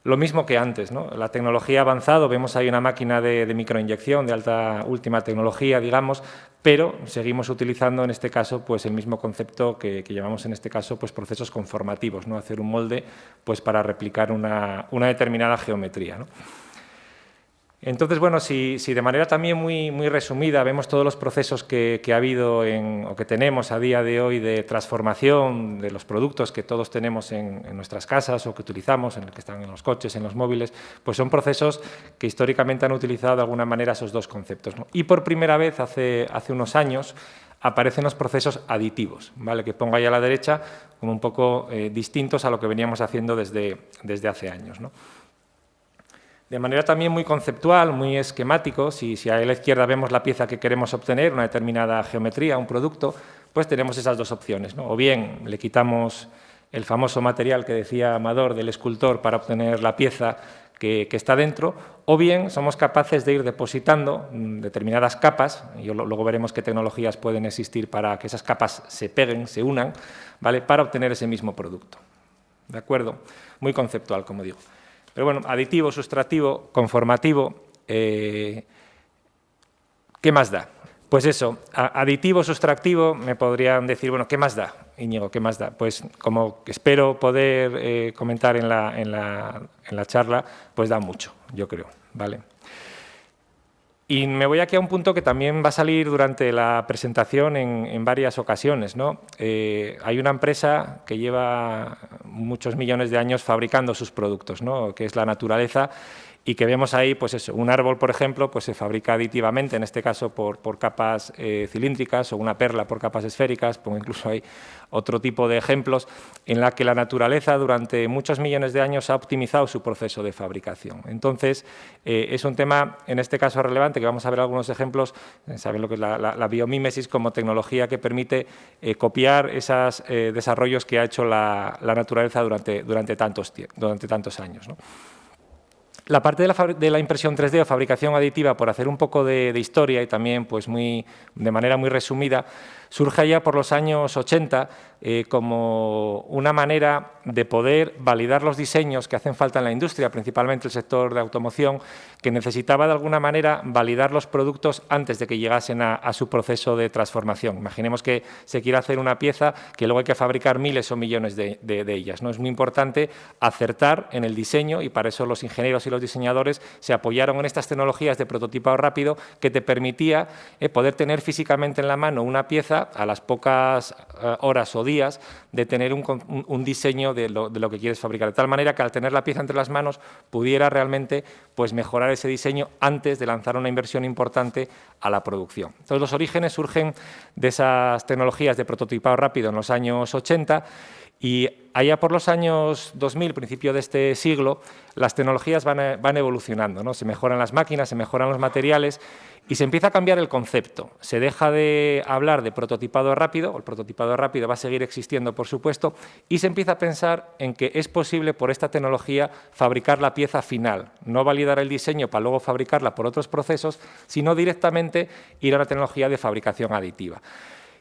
Lo mismo que antes, ¿no? La tecnología ha avanzado, vemos ahí una máquina de microinyección de última tecnología, digamos, pero seguimos utilizando en este caso pues el mismo concepto que llamamos en este caso pues procesos conformativos, ¿no? Hacer un molde pues para replicar una determinada geometría, ¿no? Entonces, bueno, si de manera también muy resumida vemos todos los procesos que ha habido o que tenemos a día de hoy de transformación de los productos que todos tenemos en nuestras casas o que utilizamos, en el que están en los coches, en los móviles, pues son procesos que históricamente han utilizado de alguna manera esos dos conceptos, ¿no? Y por primera vez, hace unos años, aparecen los procesos aditivos, ¿vale? Que pongo ahí a la derecha como un poco distintos a lo que veníamos haciendo desde hace años, ¿no? De manera también muy conceptual, muy esquemático, si a la izquierda vemos la pieza que queremos obtener, una determinada geometría, un producto, pues tenemos esas dos opciones, ¿no? O bien le quitamos el famoso material que decía Amador del escultor para obtener la pieza que está dentro, o bien somos capaces de ir depositando determinadas capas, y luego veremos qué tecnologías pueden existir para que esas capas se peguen, se unan, ¿vale? Para obtener ese mismo producto. ¿De acuerdo? Muy conceptual, como digo. Pero bueno, aditivo, sustractivo, conformativo, ¿qué más da? Pues eso, aditivo, sustractivo, me podrían decir, bueno, ¿qué más da, Íñigo? ¿Qué más da? Pues como espero poder comentar en la charla, pues da mucho, yo creo, ¿vale? Y me voy aquí a un punto que también va a salir durante la presentación en varias ocasiones, ¿no? Hay una empresa que lleva muchos millones de años fabricando sus productos, ¿no? Que es la naturaleza, y que vemos ahí, pues eso, un árbol, por ejemplo, pues se fabrica aditivamente, en este caso por capas cilíndricas, o una perla por capas esféricas, pongo incluso ahí otro tipo de ejemplos, en la que la naturaleza durante muchos millones de años ha optimizado su proceso de fabricación. Entonces, es un tema, en este caso, relevante, que vamos a ver algunos ejemplos. Saben lo que es la biomímesis como tecnología que permite copiar esos desarrollos que ha hecho la naturaleza durante tantos años, ¿no? La parte de la impresión 3D o fabricación aditiva, por hacer un poco de historia y también pues de manera muy resumida, surge ya por los años 80 como una manera de poder validar los diseños que hacen falta en la industria, principalmente el sector de automoción, que necesitaba de alguna manera validar los productos antes de que llegasen a su proceso de transformación. Imaginemos que se quiere hacer una pieza que luego hay que fabricar miles o millones de ellas, ¿no? Es muy importante acertar en el diseño y para eso los ingenieros y los diseñadores se apoyaron en estas tecnologías de prototipado rápido que te permitía poder tener físicamente en la mano una pieza a las pocas horas o días de tener un diseño de lo que quieres fabricar, de tal manera que al tener la pieza entre las manos pudiera realmente pues, mejorar ese diseño antes de lanzar una inversión importante a la producción. Entonces, los orígenes surgen de esas tecnologías de prototipado rápido en los años 80 y allá por los años 2000, principio de este siglo, las tecnologías van evolucionando, ¿no? Se mejoran las máquinas, se mejoran los materiales y se empieza a cambiar el concepto. Se deja de hablar de prototipado rápido, el prototipado rápido va a seguir existiendo, por supuesto, y se empieza a pensar en que es posible por esta tecnología fabricar la pieza final, no validar el diseño para luego fabricarla por otros procesos, sino directamente ir a la tecnología de fabricación aditiva.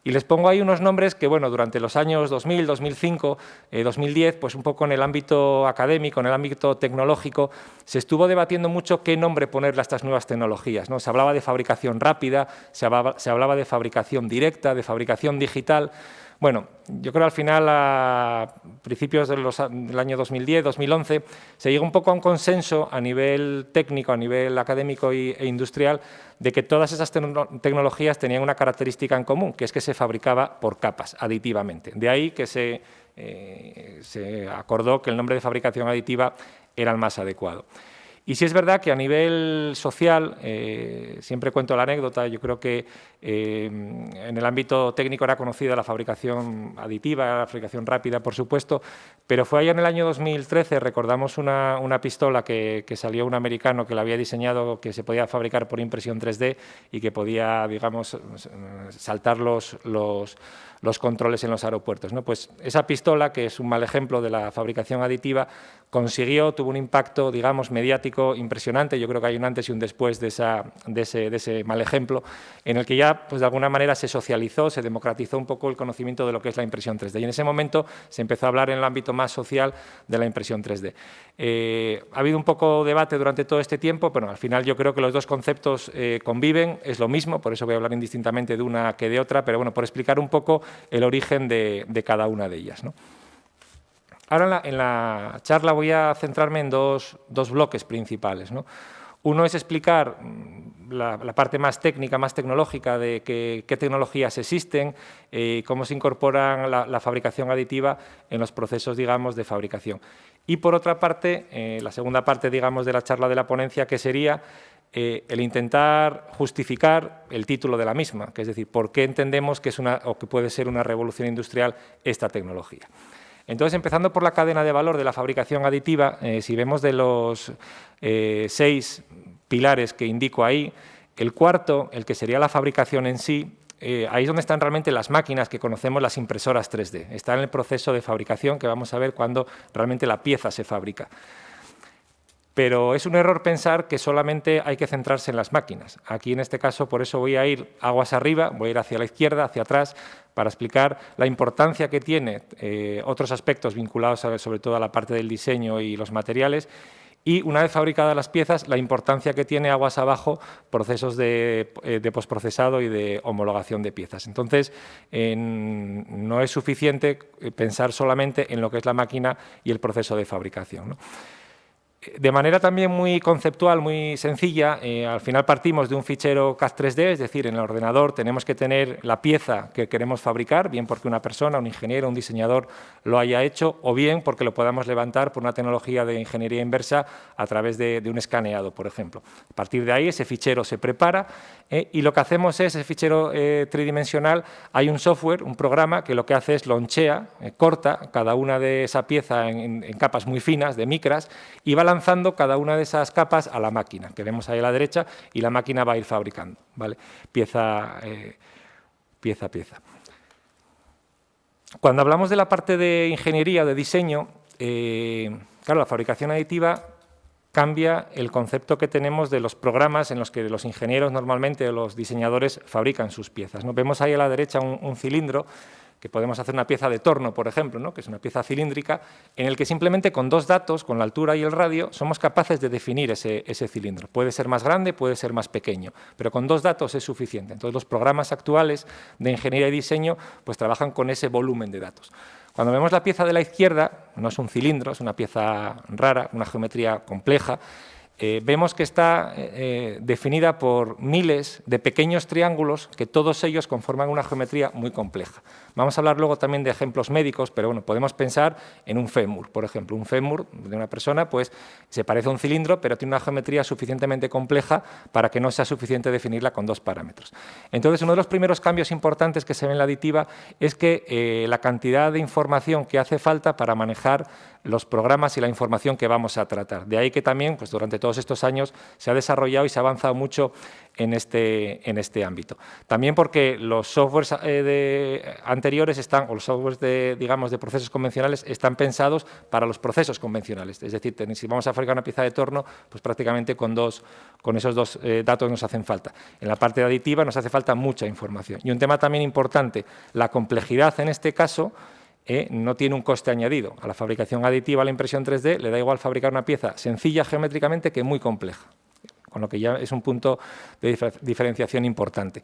Y les pongo ahí unos nombres que, bueno, durante los años 2000, 2005, 2010, pues un poco en el ámbito académico, en el ámbito tecnológico, se estuvo debatiendo mucho qué nombre ponerle a estas nuevas tecnologías, ¿no? Se hablaba de fabricación rápida, se hablaba de fabricación directa, de fabricación digital. Bueno, yo creo que al final, a principios del año 2010, 2011, se llegó un poco a un consenso a nivel técnico, a nivel académico e industrial, de que todas esas tecnologías tenían una característica en común, que es que se fabricaba por capas, aditivamente. De ahí que se acordó que el nombre de fabricación aditiva era el más adecuado. Y sí es verdad que a nivel social, siempre cuento la anécdota, yo creo que en el ámbito técnico era conocida la fabricación aditiva, la fabricación rápida, por supuesto, pero fue allá en el año 2013, recordamos una pistola que salió un americano que la había diseñado, que se podía fabricar por impresión 3D y que podía, digamos, saltar los controles en los aeropuertos, ¿no? Pues esa pistola, que es un mal ejemplo de la fabricación aditiva, tuvo un impacto, digamos, mediático impresionante. Yo creo que hay un antes y un después de ese mal ejemplo, en el que ya, pues de alguna manera, se socializó, se democratizó un poco el conocimiento de lo que es la impresión 3D. Y en ese momento se empezó a hablar en el ámbito más social de la impresión 3D. Ha habido un poco de debate durante todo este tiempo, pero al final yo creo que los dos conceptos conviven, es lo mismo, por eso voy a hablar indistintamente de una que de otra, pero bueno, por explicar un poco el origen de cada una de ellas, ¿no? Ahora en la charla voy a centrarme en dos bloques principales, ¿no? Uno es explicar la parte más técnica, más tecnológica de qué tecnologías existen, cómo se incorporan la fabricación aditiva en los procesos, digamos, de fabricación. Y por otra parte, la segunda parte, digamos, de la charla de la ponencia, que sería el intentar justificar el título de la misma, que es decir, por qué entendemos que es o que puede ser una revolución industrial esta tecnología. Entonces, empezando por la cadena de valor de la fabricación aditiva, si vemos de los 6 pilares que indico ahí, el cuarto, el que sería la fabricación en sí, ahí es donde están realmente las máquinas que conocemos, las impresoras 3D. Está en el proceso de fabricación que vamos a ver cuando realmente la pieza se fabrica. Pero es un error pensar que solamente hay que centrarse en las máquinas. Aquí, en este caso, por eso voy a ir aguas arriba, voy a ir hacia la izquierda, hacia atrás, para explicar la importancia que tiene otros aspectos vinculados sobre todo a la parte del diseño y los materiales, y una vez fabricadas las piezas, la importancia que tiene aguas abajo procesos de postprocesado y de homologación de piezas. Entonces, no es suficiente pensar solamente en lo que es la máquina y el proceso de fabricación, ¿no? De manera también muy conceptual, muy sencilla, al final partimos de un fichero CAD 3D, es decir, en el ordenador tenemos que tener la pieza que queremos fabricar, bien porque una persona, un ingeniero, un diseñador lo haya hecho, o bien porque lo podamos levantar por una tecnología de ingeniería inversa a través de un escaneado, por ejemplo. A partir de ahí ese fichero se prepara y lo que hacemos es, ese fichero tridimensional, hay un software, un programa que lo que hace es lonchea, corta cada una de esa pieza en capas muy finas, de micras, y va lanzando cada una de esas capas a la máquina, que vemos ahí a la derecha, y la máquina va a ir fabricando, ¿vale? Pieza a pieza. Cuando hablamos de la parte de ingeniería, de diseño, claro, la fabricación aditiva cambia el concepto que tenemos de los programas en los que los ingenieros normalmente o los diseñadores fabrican sus piezas, ¿no? Vemos ahí a la derecha un cilindro, que podemos hacer una pieza de torno, por ejemplo, ¿no? Que es una pieza cilíndrica, en el que simplemente con 2 datos, con la altura y el radio, somos capaces de definir ese cilindro. Puede ser más grande, puede ser más pequeño, pero con 2 datos es suficiente. Entonces, los programas actuales de ingeniería y diseño pues trabajan con ese volumen de datos. Cuando vemos la pieza de la izquierda, no es un cilindro, es una pieza rara, una geometría compleja, vemos que está definida por miles de pequeños triángulos que todos ellos conforman una geometría muy compleja. Vamos a hablar luego también de ejemplos médicos, pero bueno, podemos pensar en un fémur, por ejemplo. Un fémur de una persona pues se parece a un cilindro, pero tiene una geometría suficientemente compleja para que no sea suficiente definirla con 2 parámetros. Entonces, uno de los primeros cambios importantes que se ve en la aditiva es que la cantidad de información que hace falta para manejar los programas y la información que vamos a tratar. De ahí que también, pues durante todos estos años, se ha desarrollado y se ha avanzado mucho en este ámbito. También porque los softwares anteriores están, o los softwares de procesos convencionales, están pensados para los procesos convencionales. Es decir, si vamos a fabricar una pieza de torno, pues prácticamente con esos 2 datos nos hacen falta. En la parte de aditiva nos hace falta mucha información. Y un tema también importante, la complejidad en este caso, no tiene un coste añadido. A la fabricación aditiva, a la impresión 3D, le da igual fabricar una pieza sencilla geométricamente que muy compleja, con lo que ya es un punto de diferenciación importante.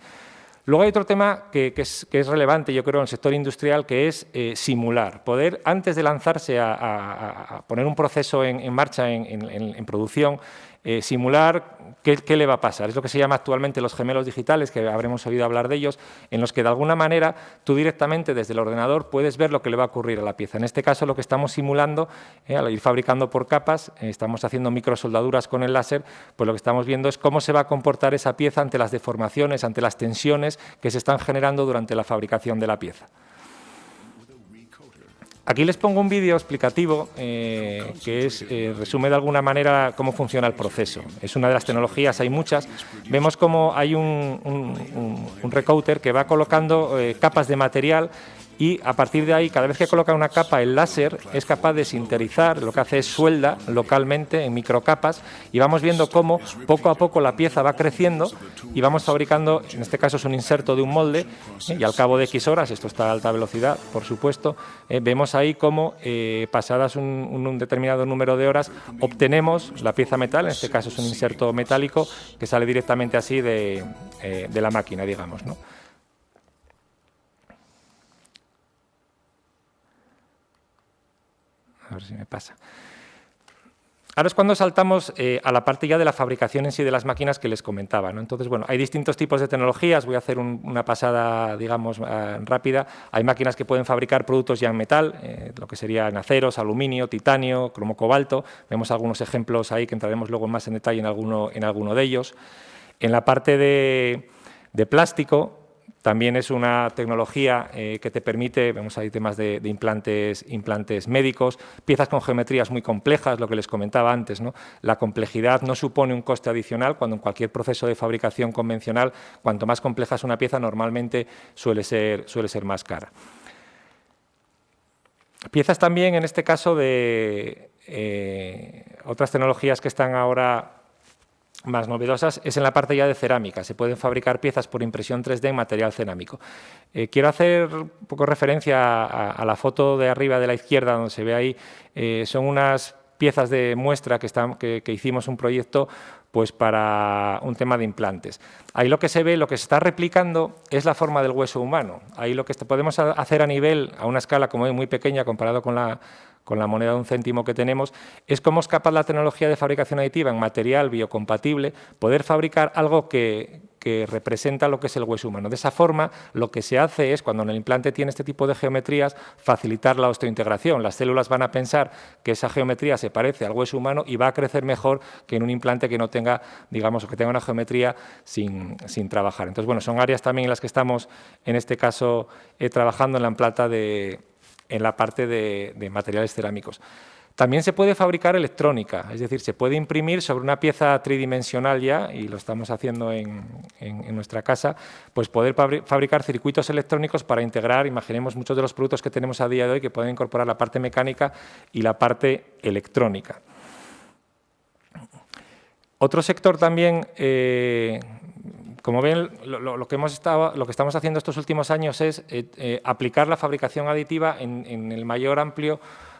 Luego hay otro tema que es relevante, yo creo, en el sector industrial, que es simular. Poder, antes de lanzarse a poner un proceso en marcha, en producción, simular qué le va a pasar. Es lo que se llama actualmente los gemelos digitales, que habremos oído hablar de ellos, en los que de alguna manera tú directamente desde el ordenador puedes ver lo que le va a ocurrir a la pieza. En este caso lo que estamos simulando, al ir fabricando por capas, estamos haciendo microsoldaduras con el láser, pues lo que estamos viendo es cómo se va a comportar esa pieza ante las deformaciones, ante las tensiones que se están generando durante la fabricación de la pieza. Aquí les pongo un vídeo explicativo que resume de alguna manera cómo funciona el proceso. Es una de las tecnologías, hay muchas. Vemos cómo hay un recoater que va colocando capas de material y a partir de ahí, cada vez que coloca una capa, el láser es capaz de sinterizar, lo que hace es suelda localmente en microcapas y vamos viendo cómo poco a poco la pieza va creciendo y vamos fabricando, en este caso es un inserto de un molde y al cabo de X horas, esto está a alta velocidad, por supuesto, vemos ahí cómo pasadas un determinado número de horas obtenemos la pieza metal, en este caso es un inserto metálico que sale directamente así de la máquina, digamos, ¿no? A ver si me pasa. Ahora es cuando saltamos a la parte ya de la fabricación en sí de las máquinas que les comentaba, ¿no? Entonces, bueno, hay distintos tipos de tecnologías. Voy a hacer una pasada, digamos, rápida. Hay máquinas que pueden fabricar productos ya en metal, lo que serían aceros, aluminio, titanio, cromo cobalto. Vemos algunos ejemplos ahí que entraremos luego más en detalle en alguno de ellos. En la parte de plástico, también es una tecnología que te permite, vemos ahí temas de implantes médicos, piezas con geometrías muy complejas, lo que les comentaba antes, ¿no? La complejidad no supone un coste adicional cuando en cualquier proceso de fabricación convencional, cuanto más compleja es una pieza, normalmente suele ser más cara. Piezas también, en este caso, de otras tecnologías que están ahora más novedosas es en la parte ya de cerámica. Se pueden fabricar piezas por impresión 3D en material cerámico. Quiero hacer un poco referencia a la foto de arriba de la izquierda, donde se ve ahí, son unas piezas de muestra que hicimos un proyecto pues para un tema de implantes. Ahí lo que se ve, lo que se está replicando es la forma del hueso humano. Ahí lo que podemos hacer a una escala como muy pequeña comparado con con la moneda de 1 céntimo que tenemos, es cómo es capaz la tecnología de fabricación aditiva en material biocompatible poder fabricar algo que representa lo que es el hueso humano. De esa forma, lo que se hace es, cuando en el implante tiene este tipo de geometrías, facilitar la osteointegración. Las células van a pensar que esa geometría se parece al hueso humano y va a crecer mejor que en un implante que no tenga, digamos, o que tenga una geometría sin trabajar. Entonces, bueno, son áreas también en las que estamos, en este caso, trabajando en la parte de materiales cerámicos. También se puede fabricar electrónica, es decir, se puede imprimir sobre una pieza tridimensional ya, y lo estamos haciendo en nuestra casa, pues poder fabricar circuitos electrónicos para integrar, imaginemos, muchos de los productos que tenemos a día de hoy que pueden incorporar la parte mecánica y la parte electrónica. Otro sector también, como ven, lo que estamos haciendo estos últimos años es aplicar la fabricación aditiva en el mayor amplio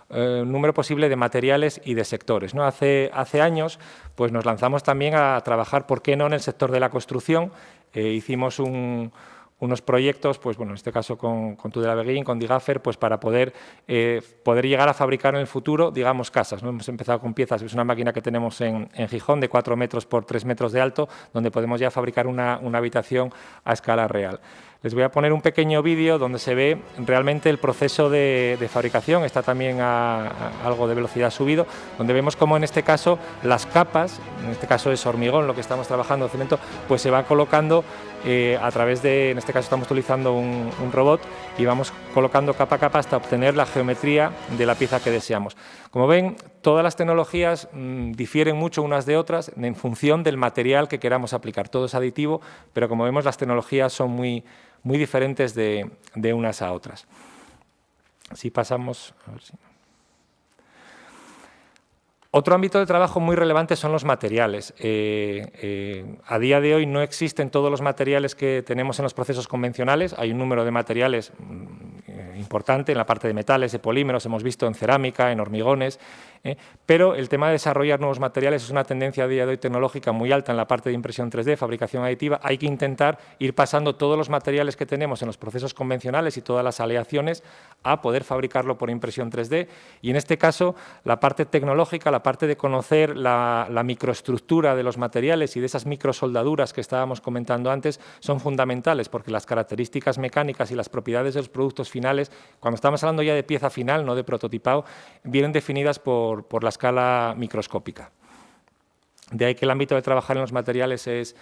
número posible de materiales y de sectores, ¿no? Hace años pues nos lanzamos también a trabajar, ¿por qué no?, en el sector de la construcción. Hicimos unos proyectos, pues bueno, en este caso con Tudela Beguín, con Digaffer, pues para poder llegar a fabricar en el futuro, digamos, casas, ¿no? Hemos empezado con piezas, es una máquina que tenemos en Gijón de 4 metros por 3 metros de alto, donde podemos ya fabricar una habitación a escala real. Les voy a poner un pequeño vídeo donde se ve realmente el proceso de fabricación, está también a algo de velocidad subido, donde vemos cómo en este caso las capas, en este caso es hormigón lo que estamos trabajando, cemento, pues se va colocando a través de, en este caso estamos utilizando un robot y vamos colocando capa a capa hasta obtener la geometría de la pieza que deseamos. Como ven, todas las tecnologías difieren mucho unas de otras en función del material que queramos aplicar. Todo es aditivo, pero como vemos las tecnologías son muy diferentes de unas a otras. Si pasamos, a ver si... Otro ámbito de trabajo muy relevante son los materiales. A día de hoy no existen todos los materiales que tenemos en los procesos convencionales. Hay un número de materiales importante en la parte de metales, de polímeros, hemos visto en cerámica, en hormigones, pero el tema de desarrollar nuevos materiales es una tendencia a día de hoy tecnológica muy alta en la parte de impresión 3D, fabricación aditiva. Hay que intentar ir pasando todos los materiales que tenemos en los procesos convencionales y todas las aleaciones a poder fabricarlo por impresión 3D y en este caso la parte tecnológica, la parte de conocer la microestructura de los materiales y de esas microsoldaduras que estábamos comentando antes son fundamentales porque las características mecánicas y las propiedades de los productos finales, cuando estamos hablando ya de pieza final, no de prototipado, vienen definidas por la escala microscópica. De ahí que el ámbito de trabajar en los materiales es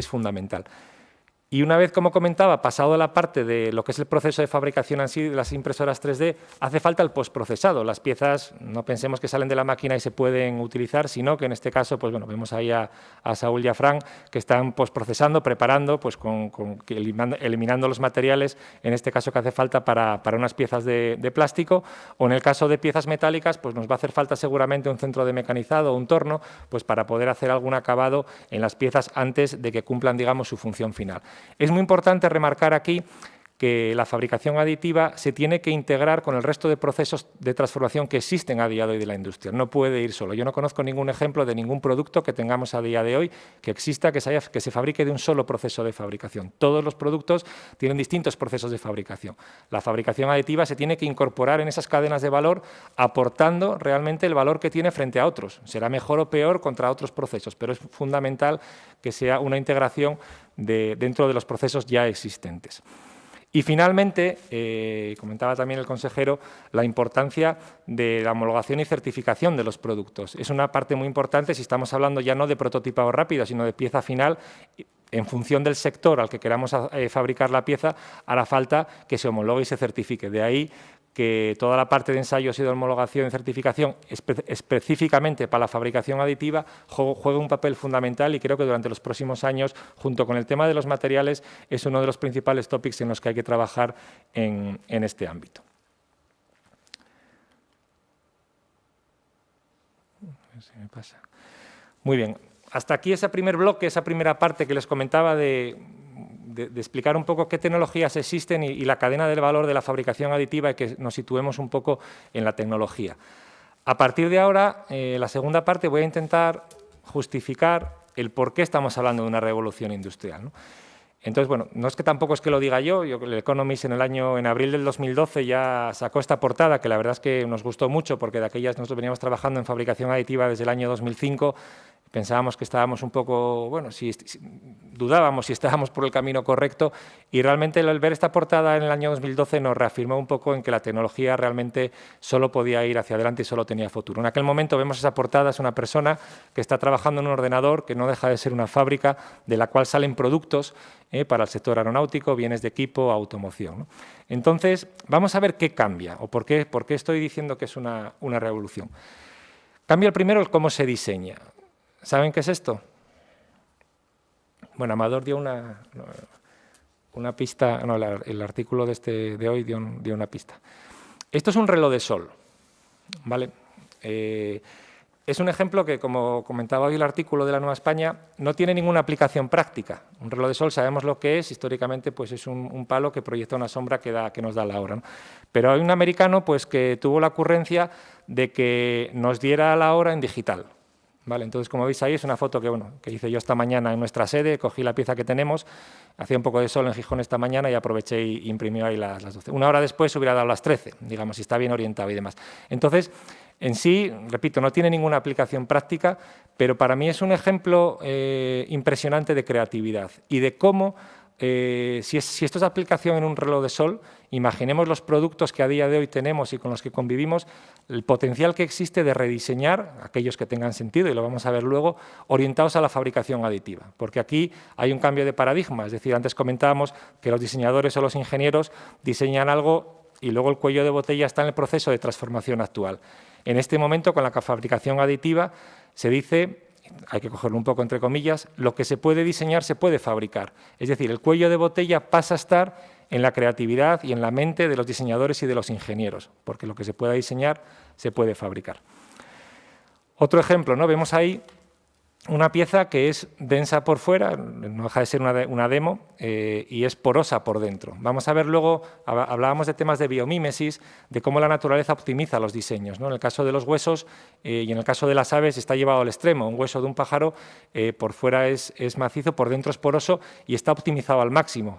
fundamental. Y una vez, como comentaba, pasado la parte de lo que es el proceso de fabricación en sí de las impresoras 3D, hace falta el postprocesado. Las piezas no pensemos que salen de la máquina y se pueden utilizar, sino que en este caso, pues bueno, vemos ahí a Saúl y a Fran que están postprocesando, preparando, pues eliminando los materiales, en este caso que hace falta para unas piezas de plástico, o en el caso de piezas metálicas, pues nos va a hacer falta seguramente un centro de mecanizado o un torno, pues para poder hacer algún acabado en las piezas antes de que cumplan, digamos, su función final. Es muy importante remarcar aquí que la fabricación aditiva se tiene que integrar con el resto de procesos de transformación que existen a día de hoy de la industria. No puede ir solo. Yo no conozco ningún ejemplo de ningún producto que tengamos a día de hoy que exista, que se fabrique de un solo proceso de fabricación. Todos los productos tienen distintos procesos de fabricación. La fabricación aditiva se tiene que incorporar en esas cadenas de valor aportando realmente el valor que tiene frente a otros. Será mejor o peor contra otros procesos, pero es fundamental que sea una integración dentro de los procesos ya existentes. Y finalmente, comentaba también el consejero, la importancia de la homologación y certificación de los productos. Es una parte muy importante si estamos hablando ya no de prototipado rápido, sino de pieza final. En función del sector al que queramos fabricar la pieza, hará falta que se homologue y se certifique. De ahí que toda la parte de ensayos y de homologación y certificación, específicamente para la fabricación aditiva, juega un papel fundamental y creo que durante los próximos años, junto con el tema de los materiales, es uno de los principales tópicos en los que hay que trabajar en este ámbito. A ver si me pasa. Muy bien. Hasta aquí ese primer bloque, esa primera parte que les comentaba de explicar un poco qué tecnologías existen y la cadena del valor de la fabricación aditiva y que nos situemos un poco en la tecnología. A partir de ahora, la segunda parte, voy a intentar justificar el por qué estamos hablando de una revolución industrial, ¿no? Entonces, bueno, no es que tampoco es que lo diga yo, el Economist en abril del 2012 ya sacó esta portada, que la verdad es que nos gustó mucho, porque de aquellas nosotros veníamos trabajando en fabricación aditiva desde el año 2005, pensábamos que estábamos un poco, bueno, dudábamos si estábamos por el camino correcto, y realmente al ver esta portada en el año 2012 nos reafirmó un poco en que la tecnología realmente solo podía ir hacia adelante y solo tenía futuro. En aquel momento vemos esa portada, es una persona que está trabajando en un ordenador que no deja de ser una fábrica de la cual salen productos para el sector aeronáutico, bienes de equipo, automoción, ¿no? Entonces, vamos a ver qué cambia o por qué estoy diciendo que es una revolución. Cambia el primero el cómo se diseña. ¿Saben qué es esto? Bueno, Amador dio una pista, no, el artículo de hoy dio una pista. Esto es un reloj de sol, ¿vale? Es un ejemplo que, como comentaba hoy el artículo de la Nueva España, no tiene ninguna aplicación práctica. Un reloj de sol sabemos lo que es, históricamente pues es un palo que proyecta una sombra que nos da la hora, ¿no? Pero hay un americano pues, que tuvo la ocurrencia de que nos diera la hora en digital. Vale, entonces, como veis ahí, es una foto que hice yo esta mañana en nuestra sede, cogí la pieza que tenemos, hacía un poco de sol en Gijón esta mañana y aproveché y imprimí ahí las 12. Una hora después hubiera dado las 13, digamos, si está bien orientado y demás. Entonces, en sí, repito, no tiene ninguna aplicación práctica, pero para mí es un ejemplo impresionante de creatividad y de cómo, si esto es aplicación en un reloj de sol, imaginemos los productos que a día de hoy tenemos y con los que convivimos, el potencial que existe de rediseñar, aquellos que tengan sentido, y lo vamos a ver luego, orientados a la fabricación aditiva. Porque aquí hay un cambio de paradigma, es decir, antes comentábamos que los diseñadores o los ingenieros diseñan algo y luego el cuello de botella está en el proceso de transformación actual. En este momento, con la fabricación aditiva, se dice, hay que cogerlo un poco entre comillas, lo que se puede diseñar se puede fabricar. Es decir, el cuello de botella pasa a estar en la creatividad y en la mente de los diseñadores y de los ingenieros, porque lo que se pueda diseñar se puede fabricar. Otro ejemplo, ¿no? Vemos ahí una pieza que es densa por fuera, no deja de ser una demo, y es porosa por dentro. Vamos a ver luego, hablábamos de temas de biomímesis, de cómo la naturaleza optimiza los diseños, ¿no? En el caso de los huesos y en el caso de las aves está llevado al extremo. Un hueso de un pájaro por fuera es macizo, por dentro es poroso y está optimizado al máximo.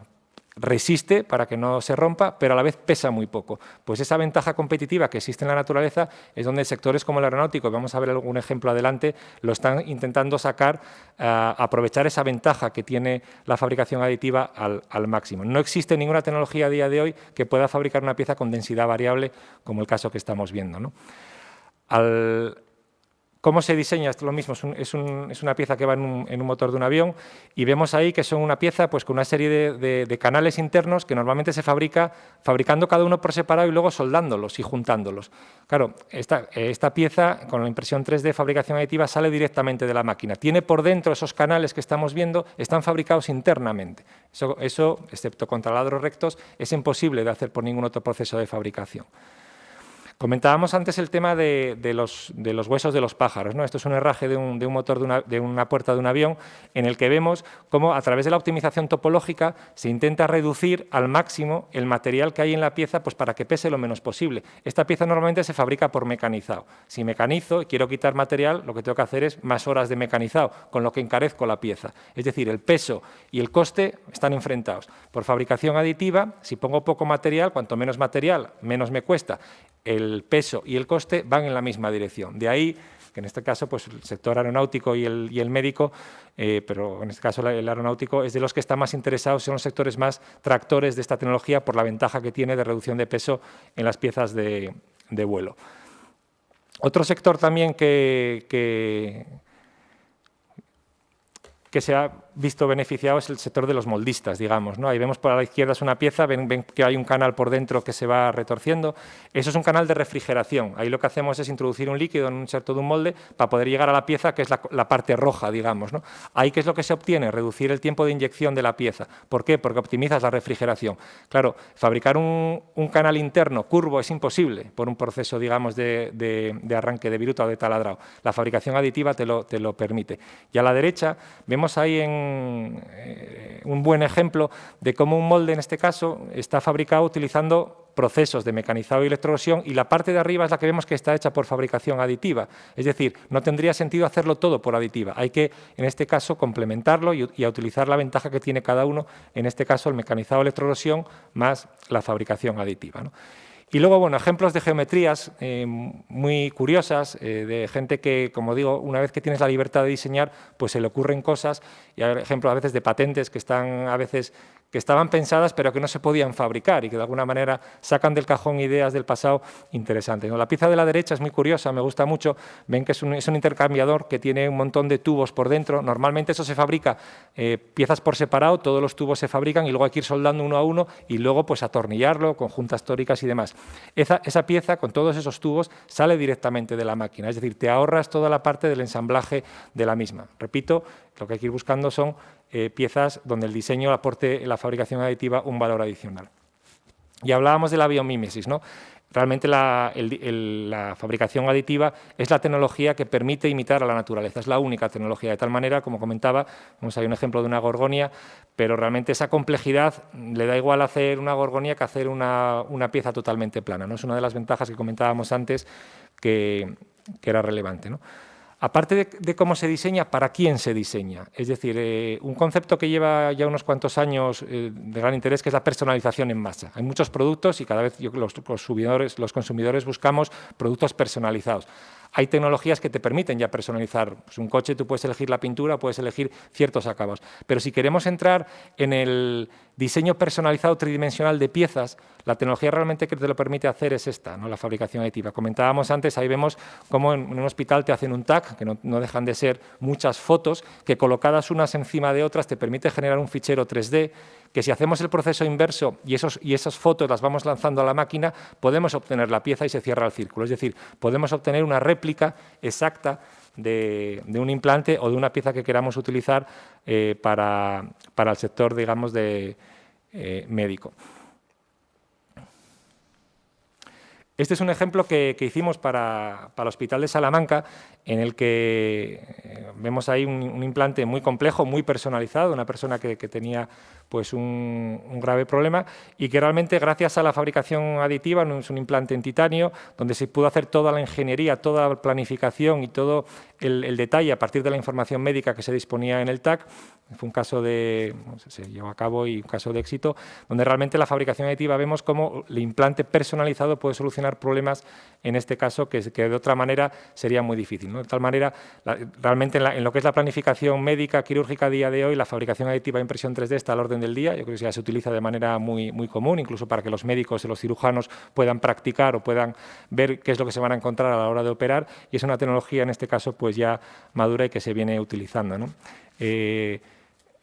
Resiste para que no se rompa, pero a la vez pesa muy poco. Pues esa ventaja competitiva que existe en la naturaleza es donde sectores como el aeronáutico, vamos a ver algún ejemplo adelante, lo están intentando sacar, aprovechar esa ventaja que tiene la fabricación aditiva al máximo. No existe ninguna tecnología a día de hoy que pueda fabricar una pieza con densidad variable, como el caso que estamos viendo, ¿no? ¿Cómo se diseña? Esto es lo mismo, es una pieza que va en un motor de un avión y vemos ahí que son una pieza pues, con una serie de canales internos que normalmente se fabricando cada uno por separado y luego soldándolos y juntándolos. Claro, esta pieza con la impresión 3D fabricación aditiva sale directamente de la máquina. Tiene por dentro esos canales que estamos viendo, están fabricados internamente. Eso, excepto con taladros rectos, es imposible de hacer por ningún otro proceso de fabricación. Comentábamos antes el tema de los huesos de los pájaros, ¿no? Esto es un herraje de un motor de una puerta de un avión en el que vemos cómo a través de la optimización topológica se intenta reducir al máximo el material que hay en la pieza pues, para que pese lo menos posible. Esta pieza normalmente se fabrica por mecanizado. Si mecanizo y quiero quitar material, lo que tengo que hacer es más horas de mecanizado, con lo que encarezco la pieza. Es decir, el peso y el coste están enfrentados. Por fabricación aditiva, si pongo poco material, cuanto menos material, menos me cuesta. El peso y el coste van en la misma dirección. De ahí que en este caso pues, el sector aeronáutico y el médico, pero en este caso el aeronáutico es de los que está más interesados, son los sectores más tractores de esta tecnología por la ventaja que tiene de reducción de peso en las piezas de vuelo. Otro sector también que se ha visto beneficiado es el sector de los moldistas, digamos, ¿no? Ahí vemos por la izquierda es una pieza, ven que hay un canal por dentro que se va retorciendo. Eso es un canal de refrigeración. Ahí lo que hacemos es introducir un líquido en un inserto de un molde para poder llegar a la pieza, que es la parte roja, digamos, ¿no? Ahí, ¿qué es lo que se obtiene? Reducir el tiempo de inyección de la pieza. ¿Por qué? Porque optimizas la refrigeración. Claro, fabricar un canal interno curvo es imposible por un proceso, digamos, de arranque de viruta o de taladrado. La fabricación aditiva te lo permite. Y a la derecha vemos ahí un buen ejemplo de cómo un molde, en este caso, está fabricado utilizando procesos de mecanizado y electroerosión, y la parte de arriba es la que vemos que está hecha por fabricación aditiva. Es decir, no tendría sentido hacerlo todo por aditiva. Hay que, en este caso, complementarlo y a utilizar la ventaja que tiene cada uno, en este caso el mecanizado electroerosión más la fabricación aditiva, ¿no? Y luego, bueno, ejemplos de geometrías muy curiosas, de gente que, como digo, una vez que tienes la libertad de diseñar, pues se le ocurren cosas, y hay ejemplos a veces de patentes que están a veces que estaban pensadas pero que no se podían fabricar y que de alguna manera sacan del cajón ideas del pasado interesantes, ¿no? La pieza de la derecha es muy curiosa, me gusta mucho, ven que es un intercambiador que tiene un montón de tubos por dentro, normalmente eso se fabrica piezas por separado, todos los tubos se fabrican y luego hay que ir soldando uno a uno y luego pues atornillarlo con juntas tóricas y demás. Esa pieza con todos esos tubos sale directamente de la máquina, es decir, te ahorras toda la parte del ensamblaje de la misma. Repito, lo que hay que ir buscando son piezas donde el diseño aporte en la fabricación aditiva un valor adicional. Y hablábamos de la biomímesis, ¿no? Realmente la fabricación aditiva es la tecnología que permite imitar a la naturaleza, es la única tecnología. De tal manera, como comentaba, vamos a ver un ejemplo de una gorgonia, pero realmente esa complejidad le da igual hacer una gorgonia que hacer una pieza totalmente plana, ¿no? Es una de las ventajas que comentábamos antes que era relevante, ¿no? Aparte de cómo se diseña, ¿para quién se diseña? Es decir, un concepto que lleva ya unos cuantos años de gran interés, que es la personalización en masa. Hay muchos productos y cada vez los consumidores buscamos productos personalizados. Hay tecnologías que te permiten ya personalizar. Pues un coche, tú puedes elegir la pintura, puedes elegir ciertos acabados. Pero si queremos entrar en el diseño personalizado tridimensional de piezas, la tecnología realmente que te lo permite hacer es esta, ¿no? La fabricación aditiva. Comentábamos antes, ahí vemos cómo en un hospital te hacen un TAC, que no dejan de ser muchas fotos, que colocadas unas encima de otras te permite generar un fichero 3D, que si hacemos el proceso inverso y esas fotos las vamos lanzando a la máquina, podemos obtener la pieza y se cierra el círculo. Es decir, podemos obtener una réplica exacta de un implante o de una pieza que queramos utilizar para el sector, digamos, médico. Este es un ejemplo que hicimos para el Hospital de Salamanca, en el que vemos ahí un implante muy complejo, muy personalizado, una persona que tenía pues un grave problema y que realmente gracias a la fabricación aditiva, no es un implante en titanio, donde se pudo hacer toda la ingeniería, toda la planificación y todo el detalle a partir de la información médica que se disponía en el TAC. Fue un caso se llevó a cabo y un caso de éxito, donde realmente la fabricación aditiva vemos cómo el implante personalizado puede solucionar problemas, en este caso, que de otra manera sería muy difícil, ¿no? De tal manera, realmente en lo que es la planificación médica, quirúrgica a día de hoy, la fabricación aditiva de impresión 3D está al orden del día. Yo creo que ya se utiliza de manera muy común, incluso para que los médicos y los cirujanos puedan practicar o puedan ver qué es lo que se van a encontrar a la hora de operar, y es una tecnología, en este caso, pues ya madura y que se viene utilizando, ¿no?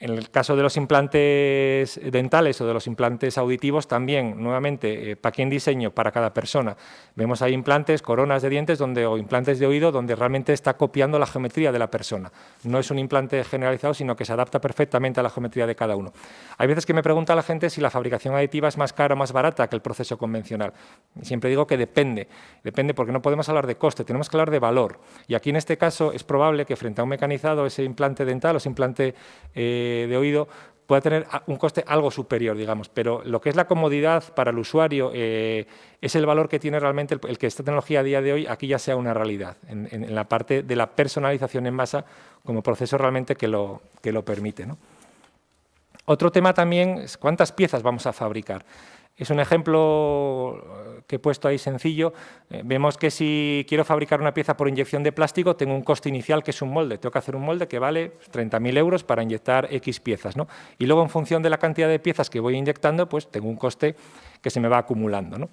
En el caso de los implantes dentales o de los implantes auditivos, también, nuevamente, ¿para quién diseño? Para cada persona. Vemos ahí implantes, coronas de dientes o implantes de oído donde realmente está copiando la geometría de la persona. No es un implante generalizado, sino que se adapta perfectamente a la geometría de cada uno. Hay veces que me pregunta la gente si la fabricación aditiva es más cara o más barata que el proceso convencional. Siempre digo que depende porque no podemos hablar de coste, tenemos que hablar de valor. Y aquí, en este caso, es probable que frente a un mecanizado, ese implante dental o ese implante de oído pueda tener un coste algo superior, digamos, pero lo que es la comodidad para el usuario es el valor que tiene realmente el que esta tecnología a día de hoy aquí ya sea una realidad, en la parte de la personalización en masa como proceso realmente que lo permite, ¿no? Otro tema también es cuántas piezas vamos a fabricar. Es un ejemplo que he puesto ahí sencillo. Vemos que si quiero fabricar una pieza por inyección de plástico, tengo un coste inicial que es un molde. Tengo que hacer un molde que vale 30.000 euros para inyectar X piezas, ¿no? Y luego, en función de la cantidad de piezas que voy inyectando, pues tengo un coste que se me va acumulando, ¿no?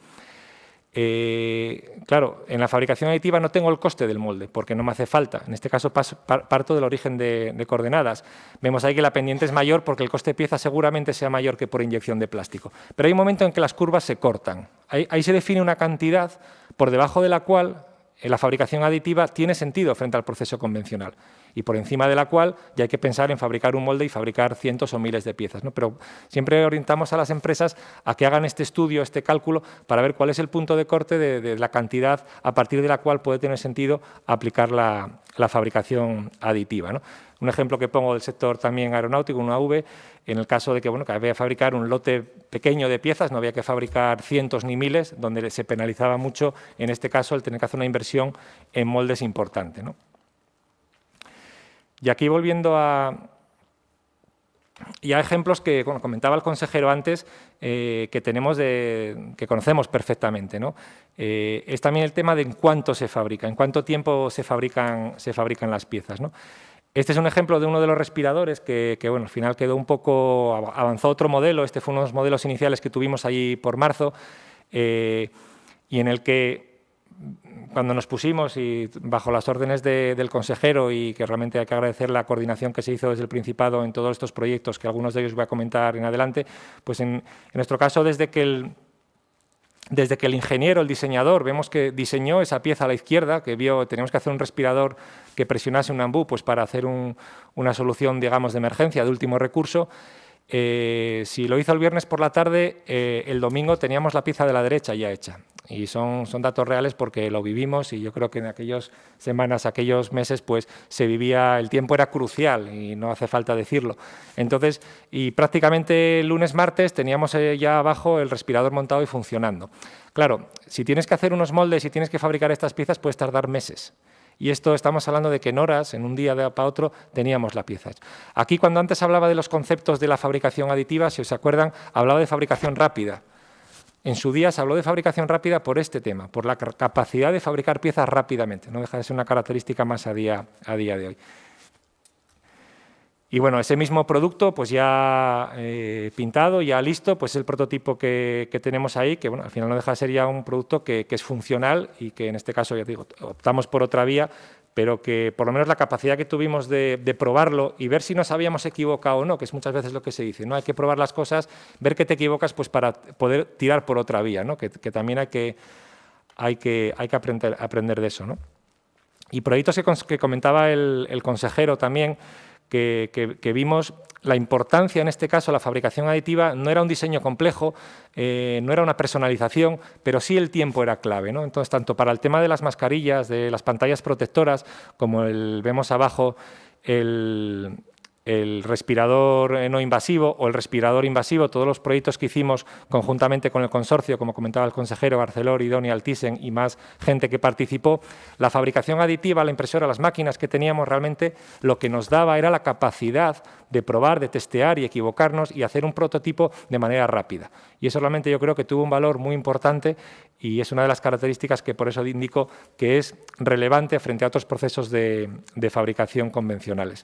Claro, en la fabricación aditiva no tengo el coste del molde porque no me hace falta. En este caso parto del origen de coordenadas. Vemos ahí que la pendiente es mayor porque el coste de pieza seguramente sea mayor que por inyección de plástico. Pero hay un momento en que las curvas se cortan. Ahí se define una cantidad por debajo de la cual la fabricación aditiva tiene sentido frente al proceso convencional. y por encima de la cual ya hay que pensar en fabricar un molde y fabricar cientos o miles de piezas, ¿no? Pero siempre orientamos a las empresas a que hagan este estudio, este cálculo, para ver cuál es el punto de corte de la cantidad a partir de la cual puede tener sentido aplicar la fabricación aditiva, ¿no? Un ejemplo que pongo del sector también aeronáutico, una AV, en el caso de que, bueno, que había que fabricar un lote pequeño de piezas, no había que fabricar cientos ni miles, donde se penalizaba mucho, en este caso, el tener que hacer una inversión en moldes importante, ¿no? Y aquí volviendo a ejemplos que, bueno, comentaba el consejero antes, que tenemos que conocemos perfectamente, ¿no? Es también el tema de en cuánto se fabrica, en cuánto tiempo se fabrican las piezas, ¿no? Este es un ejemplo de uno de los respiradores que bueno, al final quedó un poco, avanzó otro modelo, este fue uno de los modelos iniciales que tuvimos allí por marzo, y en el que cuando nos pusimos y bajo las órdenes del consejero, y que realmente hay que agradecer la coordinación que se hizo desde el Principado en todos estos proyectos, que algunos de ellos voy a comentar en adelante, pues en nuestro caso desde que el ingeniero, el diseñador, vemos que diseñó esa pieza a la izquierda, que vio, teníamos que hacer un respirador que presionase un ambú pues para hacer una solución, digamos, de emergencia, de último recurso. Si lo hizo el viernes por la tarde, el domingo teníamos la pieza de la derecha ya hecha. Y son datos reales porque lo vivimos, y yo creo que en aquellas semanas, aquellos meses, pues se vivía, el tiempo era crucial y no hace falta decirlo. Entonces, y prácticamente lunes, martes teníamos ya abajo el respirador montado y funcionando. Claro, si tienes que hacer unos moldes y tienes que fabricar estas piezas, puedes tardar meses. Y esto estamos hablando de que en horas, en un día para otro, teníamos la pieza. Aquí, cuando antes hablaba de los conceptos de la fabricación aditiva, si os acuerdan, hablaba de fabricación rápida. En su día se habló de fabricación rápida por este tema, por la capacidad de fabricar piezas rápidamente. No deja de ser una característica más a día de hoy. Y bueno, ese mismo producto, pues ya pintado, ya listo, pues es el prototipo que tenemos ahí, que bueno, al final no deja de ser ya un producto que es funcional y que en este caso, ya digo, optamos por otra vía, pero que por lo menos la capacidad que tuvimos de probarlo y ver si nos habíamos equivocado o no, que es muchas veces lo que se dice, ¿no? Hay que probar las cosas, ver que te equivocas pues para poder tirar por otra vía, ¿no? Que también hay que aprender de eso, ¿no? Y proyectos que comentaba el consejero también, que vimos la importancia, en este caso, la fabricación aditiva, no era un diseño complejo, no era una personalización, pero sí el tiempo era clave, ¿no? Entonces, tanto para el tema de las mascarillas, de las pantallas protectoras, como vemos abajo el respirador no invasivo o el respirador invasivo, todos los proyectos que hicimos conjuntamente con el consorcio, como comentaba el consejero, Arcelor, Idoneal, Thyssen y más gente que participó, la fabricación aditiva, la impresora, las máquinas que teníamos, realmente lo que nos daba era la capacidad de probar, de testear y equivocarnos y hacer un prototipo de manera rápida. Y eso realmente yo creo que tuvo un valor muy importante y es una de las características que por eso indico que es relevante frente a otros procesos de fabricación convencionales.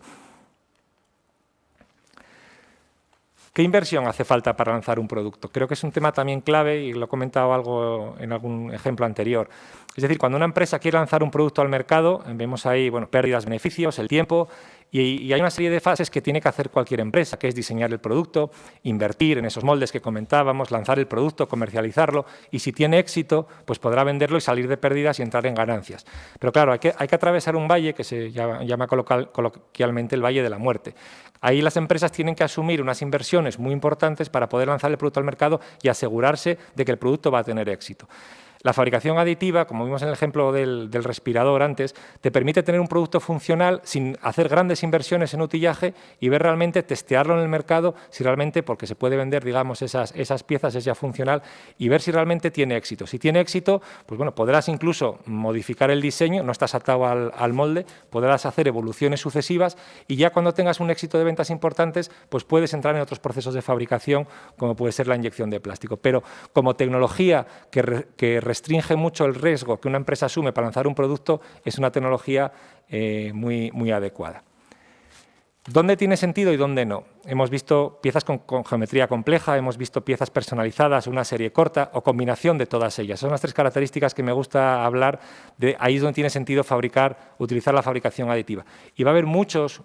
¿Qué inversión hace falta para lanzar un producto? Creo que es un tema también clave y lo he comentado algo en algún ejemplo anterior. Es decir, cuando una empresa quiere lanzar un producto al mercado, vemos ahí pérdidas, beneficios, el tiempo, y hay una serie de fases que tiene que hacer cualquier empresa, que es diseñar el producto, invertir en esos moldes que comentábamos, lanzar el producto, comercializarlo, y si tiene éxito, pues podrá venderlo y salir de pérdidas y entrar en ganancias. Pero claro, hay que atravesar un valle que se llama coloquialmente el Valle de la Muerte. Ahí las empresas tienen que asumir unas inversiones muy importantes para poder lanzar el producto al mercado y asegurarse de que el producto va a tener éxito. La fabricación aditiva, como vimos en el ejemplo del respirador antes, te permite tener un producto funcional sin hacer grandes inversiones en utillaje y ver realmente, testearlo en el mercado, si realmente, porque se puede vender, digamos, esas piezas, es ya funcional, y ver si realmente tiene éxito. Si tiene éxito, pues bueno, podrás incluso modificar el diseño, no estás atado al molde, podrás hacer evoluciones sucesivas y ya cuando tengas un éxito de ventas importantes, pues puedes entrar en otros procesos de fabricación, como puede ser la inyección de plástico. Pero como tecnología que restringe mucho el riesgo que una empresa asume para lanzar un producto, es una tecnología muy adecuada. ¿Dónde tiene sentido y dónde no? Hemos visto piezas con geometría compleja, hemos visto piezas personalizadas, una serie corta o combinación de todas ellas. Son las tres características que me gusta hablar de ahí es donde tiene sentido utilizar la fabricación aditiva. Y va a haber muchos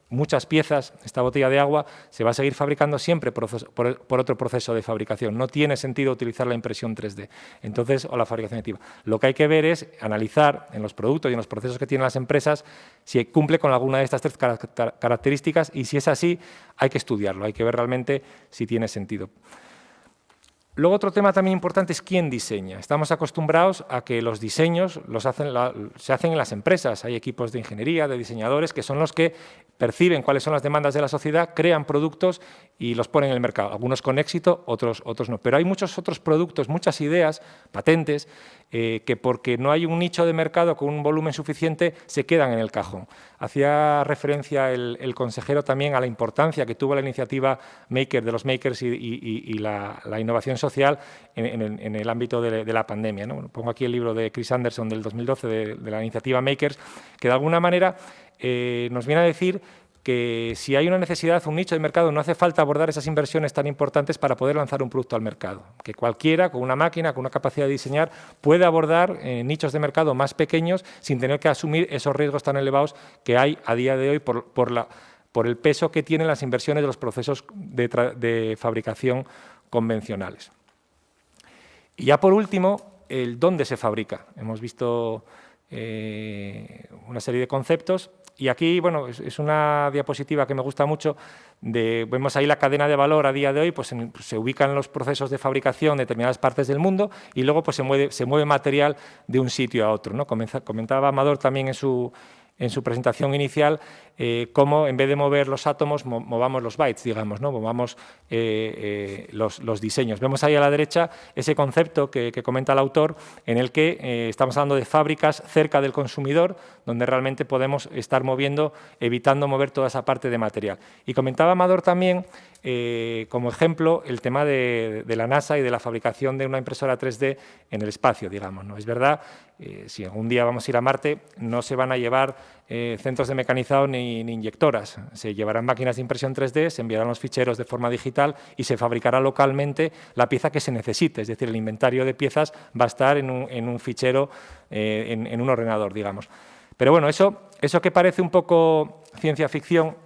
muchas piezas, esta botella de agua se va a seguir fabricando siempre por otro proceso de fabricación. No tiene sentido utilizar la impresión 3D, entonces, o la fabricación aditiva. Lo que hay que ver es analizar en los productos y en los procesos que tienen las empresas si cumple con alguna de estas 3 características, y si es así, hay que estudiarlo, hay que ver realmente si tiene sentido. Luego, otro tema también importante es quién diseña. Estamos acostumbrados a que los diseños se hacen en las empresas. Hay equipos de ingeniería, de diseñadores, que son los que perciben cuáles son las demandas de la sociedad, crean productos y los ponen en el mercado. Algunos con éxito, otros no. Pero hay muchos otros productos, muchas ideas, patentes, que porque no hay un nicho de mercado con un volumen suficiente, se quedan en el cajón. Hacía referencia el consejero también a la importancia que tuvo la iniciativa Maker, de los makers y la innovación social en el ámbito de la pandemia, ¿no? Bueno, pongo aquí el libro de Chris Anderson del 2012 de la iniciativa Makers, que de alguna manera nos viene a decir que si hay una necesidad, un nicho de mercado, no hace falta abordar esas inversiones tan importantes para poder lanzar un producto al mercado. Que cualquiera, con una máquina, con una capacidad de diseñar, puede abordar nichos de mercado más pequeños sin tener que asumir esos riesgos tan elevados que hay a día de hoy por el peso que tienen las inversiones de los procesos de fabricación convencionales. Y ya por último, el dónde se fabrica. Hemos visto una serie de conceptos. Y aquí, bueno, es una diapositiva que me gusta mucho. Vemos ahí la cadena de valor a día de hoy, pues se ubican los procesos de fabricación en determinadas partes del mundo y luego pues se mueve material de un sitio a otro, ¿no? Comentaba Amador también en su presentación inicial, cómo en vez de mover los átomos, movamos los bytes, digamos, ¿no? Movamos los diseños. Vemos ahí a la derecha ese concepto que comenta el autor, en el que estamos hablando de fábricas cerca del consumidor, donde realmente podemos estar moviendo, evitando mover toda esa parte de material. Y comentaba Amador también, como ejemplo, el tema de la NASA y de la fabricación de una impresora 3D en el espacio, digamos, ¿no? Es verdad, si algún día vamos a ir a Marte, no se van a llevar centros de mecanizado ni inyectoras. Se llevarán máquinas de impresión 3D, se enviarán los ficheros de forma digital y se fabricará localmente la pieza que se necesite. Es decir, el inventario de piezas va a estar en un fichero, en un ordenador, digamos. Pero bueno, eso que parece un poco ciencia ficción,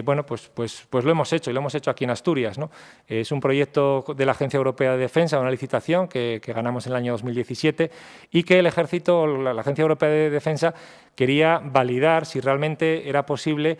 bueno, pues lo hemos hecho, y lo hemos hecho aquí en Asturias, ¿no? Es un proyecto de la Agencia Europea de Defensa, una licitación que ganamos en el año 2017 y que el Ejército, la Agencia Europea de Defensa, quería validar si realmente era posible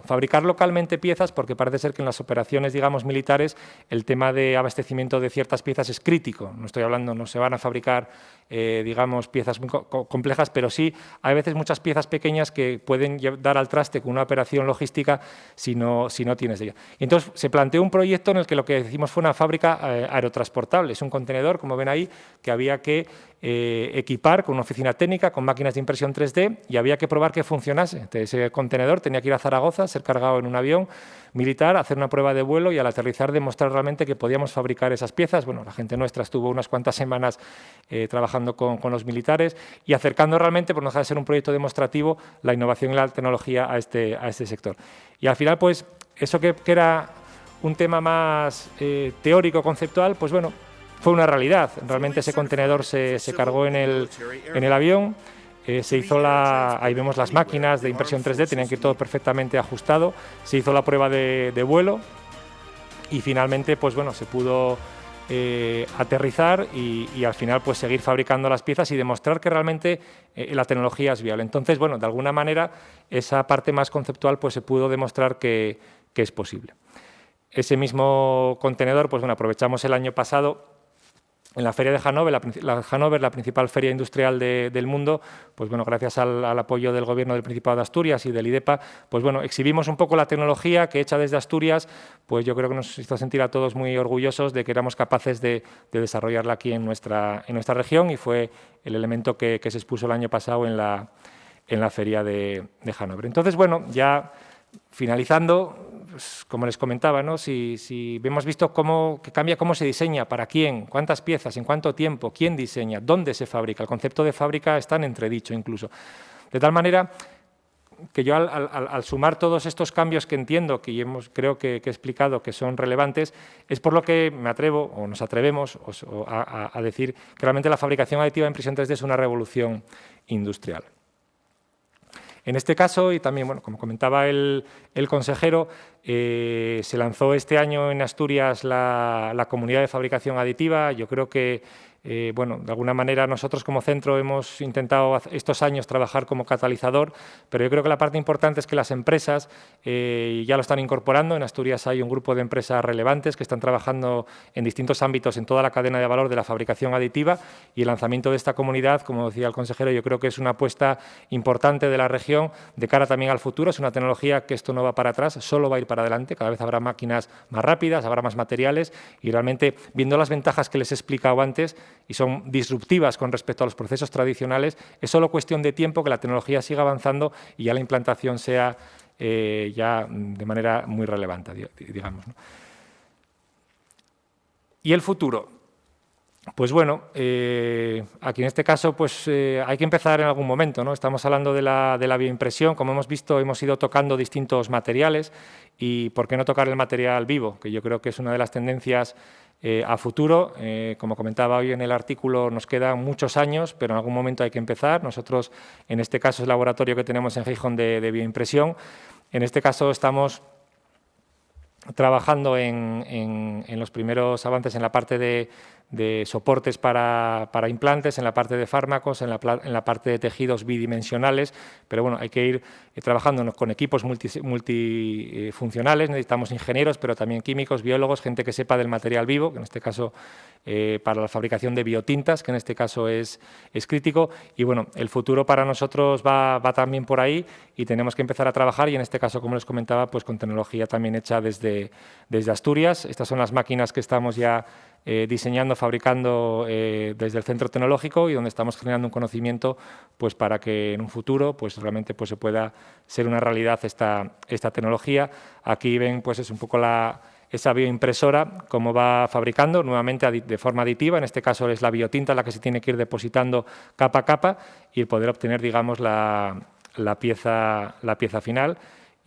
fabricar localmente piezas, porque parece ser que en las operaciones, digamos, militares, el tema de abastecimiento de ciertas piezas es crítico. No estoy hablando, no se van a fabricar, digamos, piezas muy complejas, pero sí hay veces muchas piezas pequeñas que pueden dar al traste con una operación logística si no tienes de ella. Y entonces se planteó un proyecto en el que lo que hicimos fue una fábrica aerotransportable. Es un contenedor, como ven ahí, que había que equipar con una oficina técnica, con máquinas de impresión 3D, y había que probar que funcionase. Entonces, ese contenedor tenía que ir a Zaragoza, ser cargado en un avión militar, hacer una prueba de vuelo y al aterrizar demostrar realmente que podíamos fabricar esas piezas. Bueno, la gente nuestra estuvo unas cuantas semanas trabajando con los militares y acercando realmente, por no dejar de ser un proyecto demostrativo, la innovación y la tecnología a este sector. Y al final, pues, eso que era un tema más teórico, conceptual, pues bueno, fue una realidad. Realmente ese contenedor se cargó en el avión, se hizo ahí vemos las máquinas de impresión 3D, tenían que ir todo perfectamente ajustado, se hizo la prueba de vuelo y finalmente, pues bueno, se pudo aterrizar y al final pues seguir fabricando las piezas y demostrar que realmente la tecnología es viable. Entonces, bueno, de alguna manera esa parte más conceptual pues se pudo demostrar que es posible. Ese mismo contenedor, pues bueno, aprovechamos el año pasado en la Feria de Hannover, la principal feria industrial del mundo, pues bueno, gracias al apoyo del Gobierno del Principado de Asturias y del IDEPA, pues bueno, exhibimos un poco la tecnología que hecha desde Asturias, pues yo creo que nos hizo sentir a todos muy orgullosos de que éramos capaces de desarrollarla aquí en nuestra región, y fue el elemento que se expuso el año pasado en la Feria de Hannover. Entonces, bueno, ya finalizando, pues, como les comentaba, ¿no? Si hemos visto que cambia cómo se diseña, para quién, cuántas piezas, en cuánto tiempo, quién diseña, dónde se fabrica. El concepto de fábrica está en entredicho incluso. De tal manera que yo al sumar todos estos cambios que entiendo, creo que he explicado que son relevantes, es por lo que me atrevo, o nos atrevemos a decir que realmente la fabricación aditiva en impresión 3D es una revolución industrial. En este caso, y también, bueno, como comentaba el consejero, se lanzó este año en Asturias la comunidad de fabricación aditiva. Yo creo que bueno, de alguna manera nosotros como centro hemos intentado estos años trabajar como catalizador, pero yo creo que la parte importante es que las empresas ya lo están incorporando. En Asturias hay un grupo de empresas relevantes que están trabajando en distintos ámbitos en toda la cadena de valor de la fabricación aditiva, y el lanzamiento de esta comunidad, como decía el consejero, yo creo que es una apuesta importante de la región de cara también al futuro. Es una tecnología que esto no va para atrás, solo va a ir para adelante. Cada vez habrá máquinas más rápidas, habrá más materiales, y realmente, viendo las ventajas que les he explicado antes, y son disruptivas con respecto a los procesos tradicionales, es solo cuestión de tiempo que la tecnología siga avanzando y ya la implantación sea ya de manera muy relevante, digamos, ¿no? ¿Y el futuro? Pues bueno, aquí en este caso pues, hay que empezar en algún momento, ¿no? Estamos hablando de la bioimpresión. Como hemos visto, hemos ido tocando distintos materiales, y ¿por qué no tocar el material vivo?, que yo creo que es una de las tendencias a futuro. Como comentaba hoy en el artículo, nos quedan muchos años, pero en algún momento hay que empezar. Nosotros, en este caso, el laboratorio que tenemos en Gijón de bioimpresión, en este caso estamos trabajando en los primeros avances en la parte de soportes para implantes, en la parte de fármacos, en la parte de tejidos bidimensionales, pero bueno, hay que ir trabajando con equipos multifuncionales. Necesitamos ingenieros, pero también químicos, biólogos, gente que sepa del material vivo, que en este caso para la fabricación de biotintas, que en este caso es crítico. Y bueno, el futuro para nosotros va también por ahí, y tenemos que empezar a trabajar, y en este caso, como les comentaba, pues con tecnología también hecha desde Asturias. Estas son las máquinas que estamos ya diseñando, fabricando desde el centro tecnológico, y donde estamos generando un conocimiento pues para que en un futuro pues realmente pues se pueda ser una realidad esta tecnología. Aquí ven pues es un poco esa bioimpresora, cómo va fabricando nuevamente de forma aditiva. En este caso es la biotinta la que se tiene que ir depositando capa a capa, y el poder obtener, digamos, la pieza final.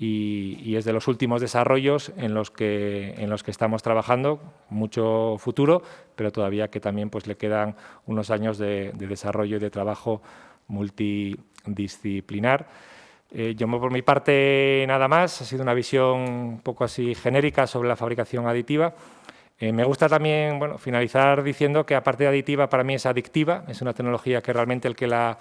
Y es de los últimos desarrollos en los que estamos trabajando, mucho futuro, pero todavía que también pues le quedan unos años de desarrollo y de trabajo multidisciplinar. Yo por mi parte nada más. Ha sido una visión un poco así genérica sobre la fabricación aditiva. Me gusta también finalizar diciendo que, aparte de aditiva, para mí es adictiva. Es una tecnología que realmente el que la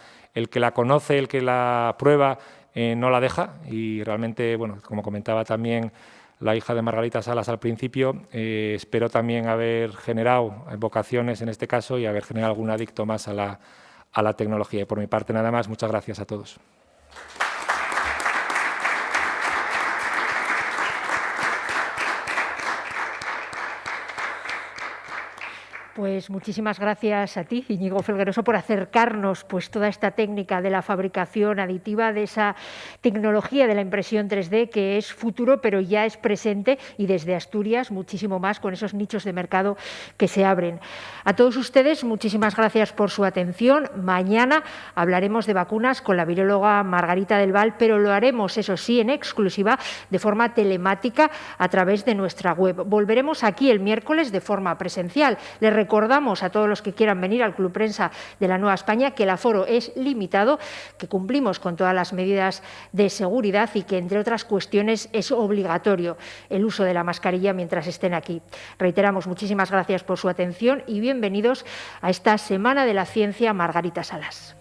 conoce, el que la prueba, no la deja, y realmente, bueno, como comentaba también la hija de Margarita Salas al principio, espero también haber generado vocaciones en este caso y haber generado algún adicto más a la tecnología. Y por mi parte nada más. Muchas gracias a todos. Pues muchísimas gracias a ti, Íñigo Felgueroso, por acercarnos pues toda esta técnica de la fabricación aditiva, de esa tecnología de la impresión 3D que es futuro, pero ya es presente, y desde Asturias muchísimo más, con esos nichos de mercado que se abren. A todos ustedes, muchísimas gracias por su atención. Mañana hablaremos de vacunas con la viróloga Margarita del Val, pero lo haremos, eso sí, en exclusiva, de forma telemática a través de nuestra web. Volveremos aquí el miércoles de forma presencial. Les recordamos a todos los que quieran venir al Club Prensa de la Nueva España que el aforo es limitado, que cumplimos con todas las medidas de seguridad y que, entre otras cuestiones, es obligatorio el uso de la mascarilla mientras estén aquí. Reiteramos, muchísimas gracias por su atención y bienvenidos a esta Semana de la Ciencia Margarita Salas.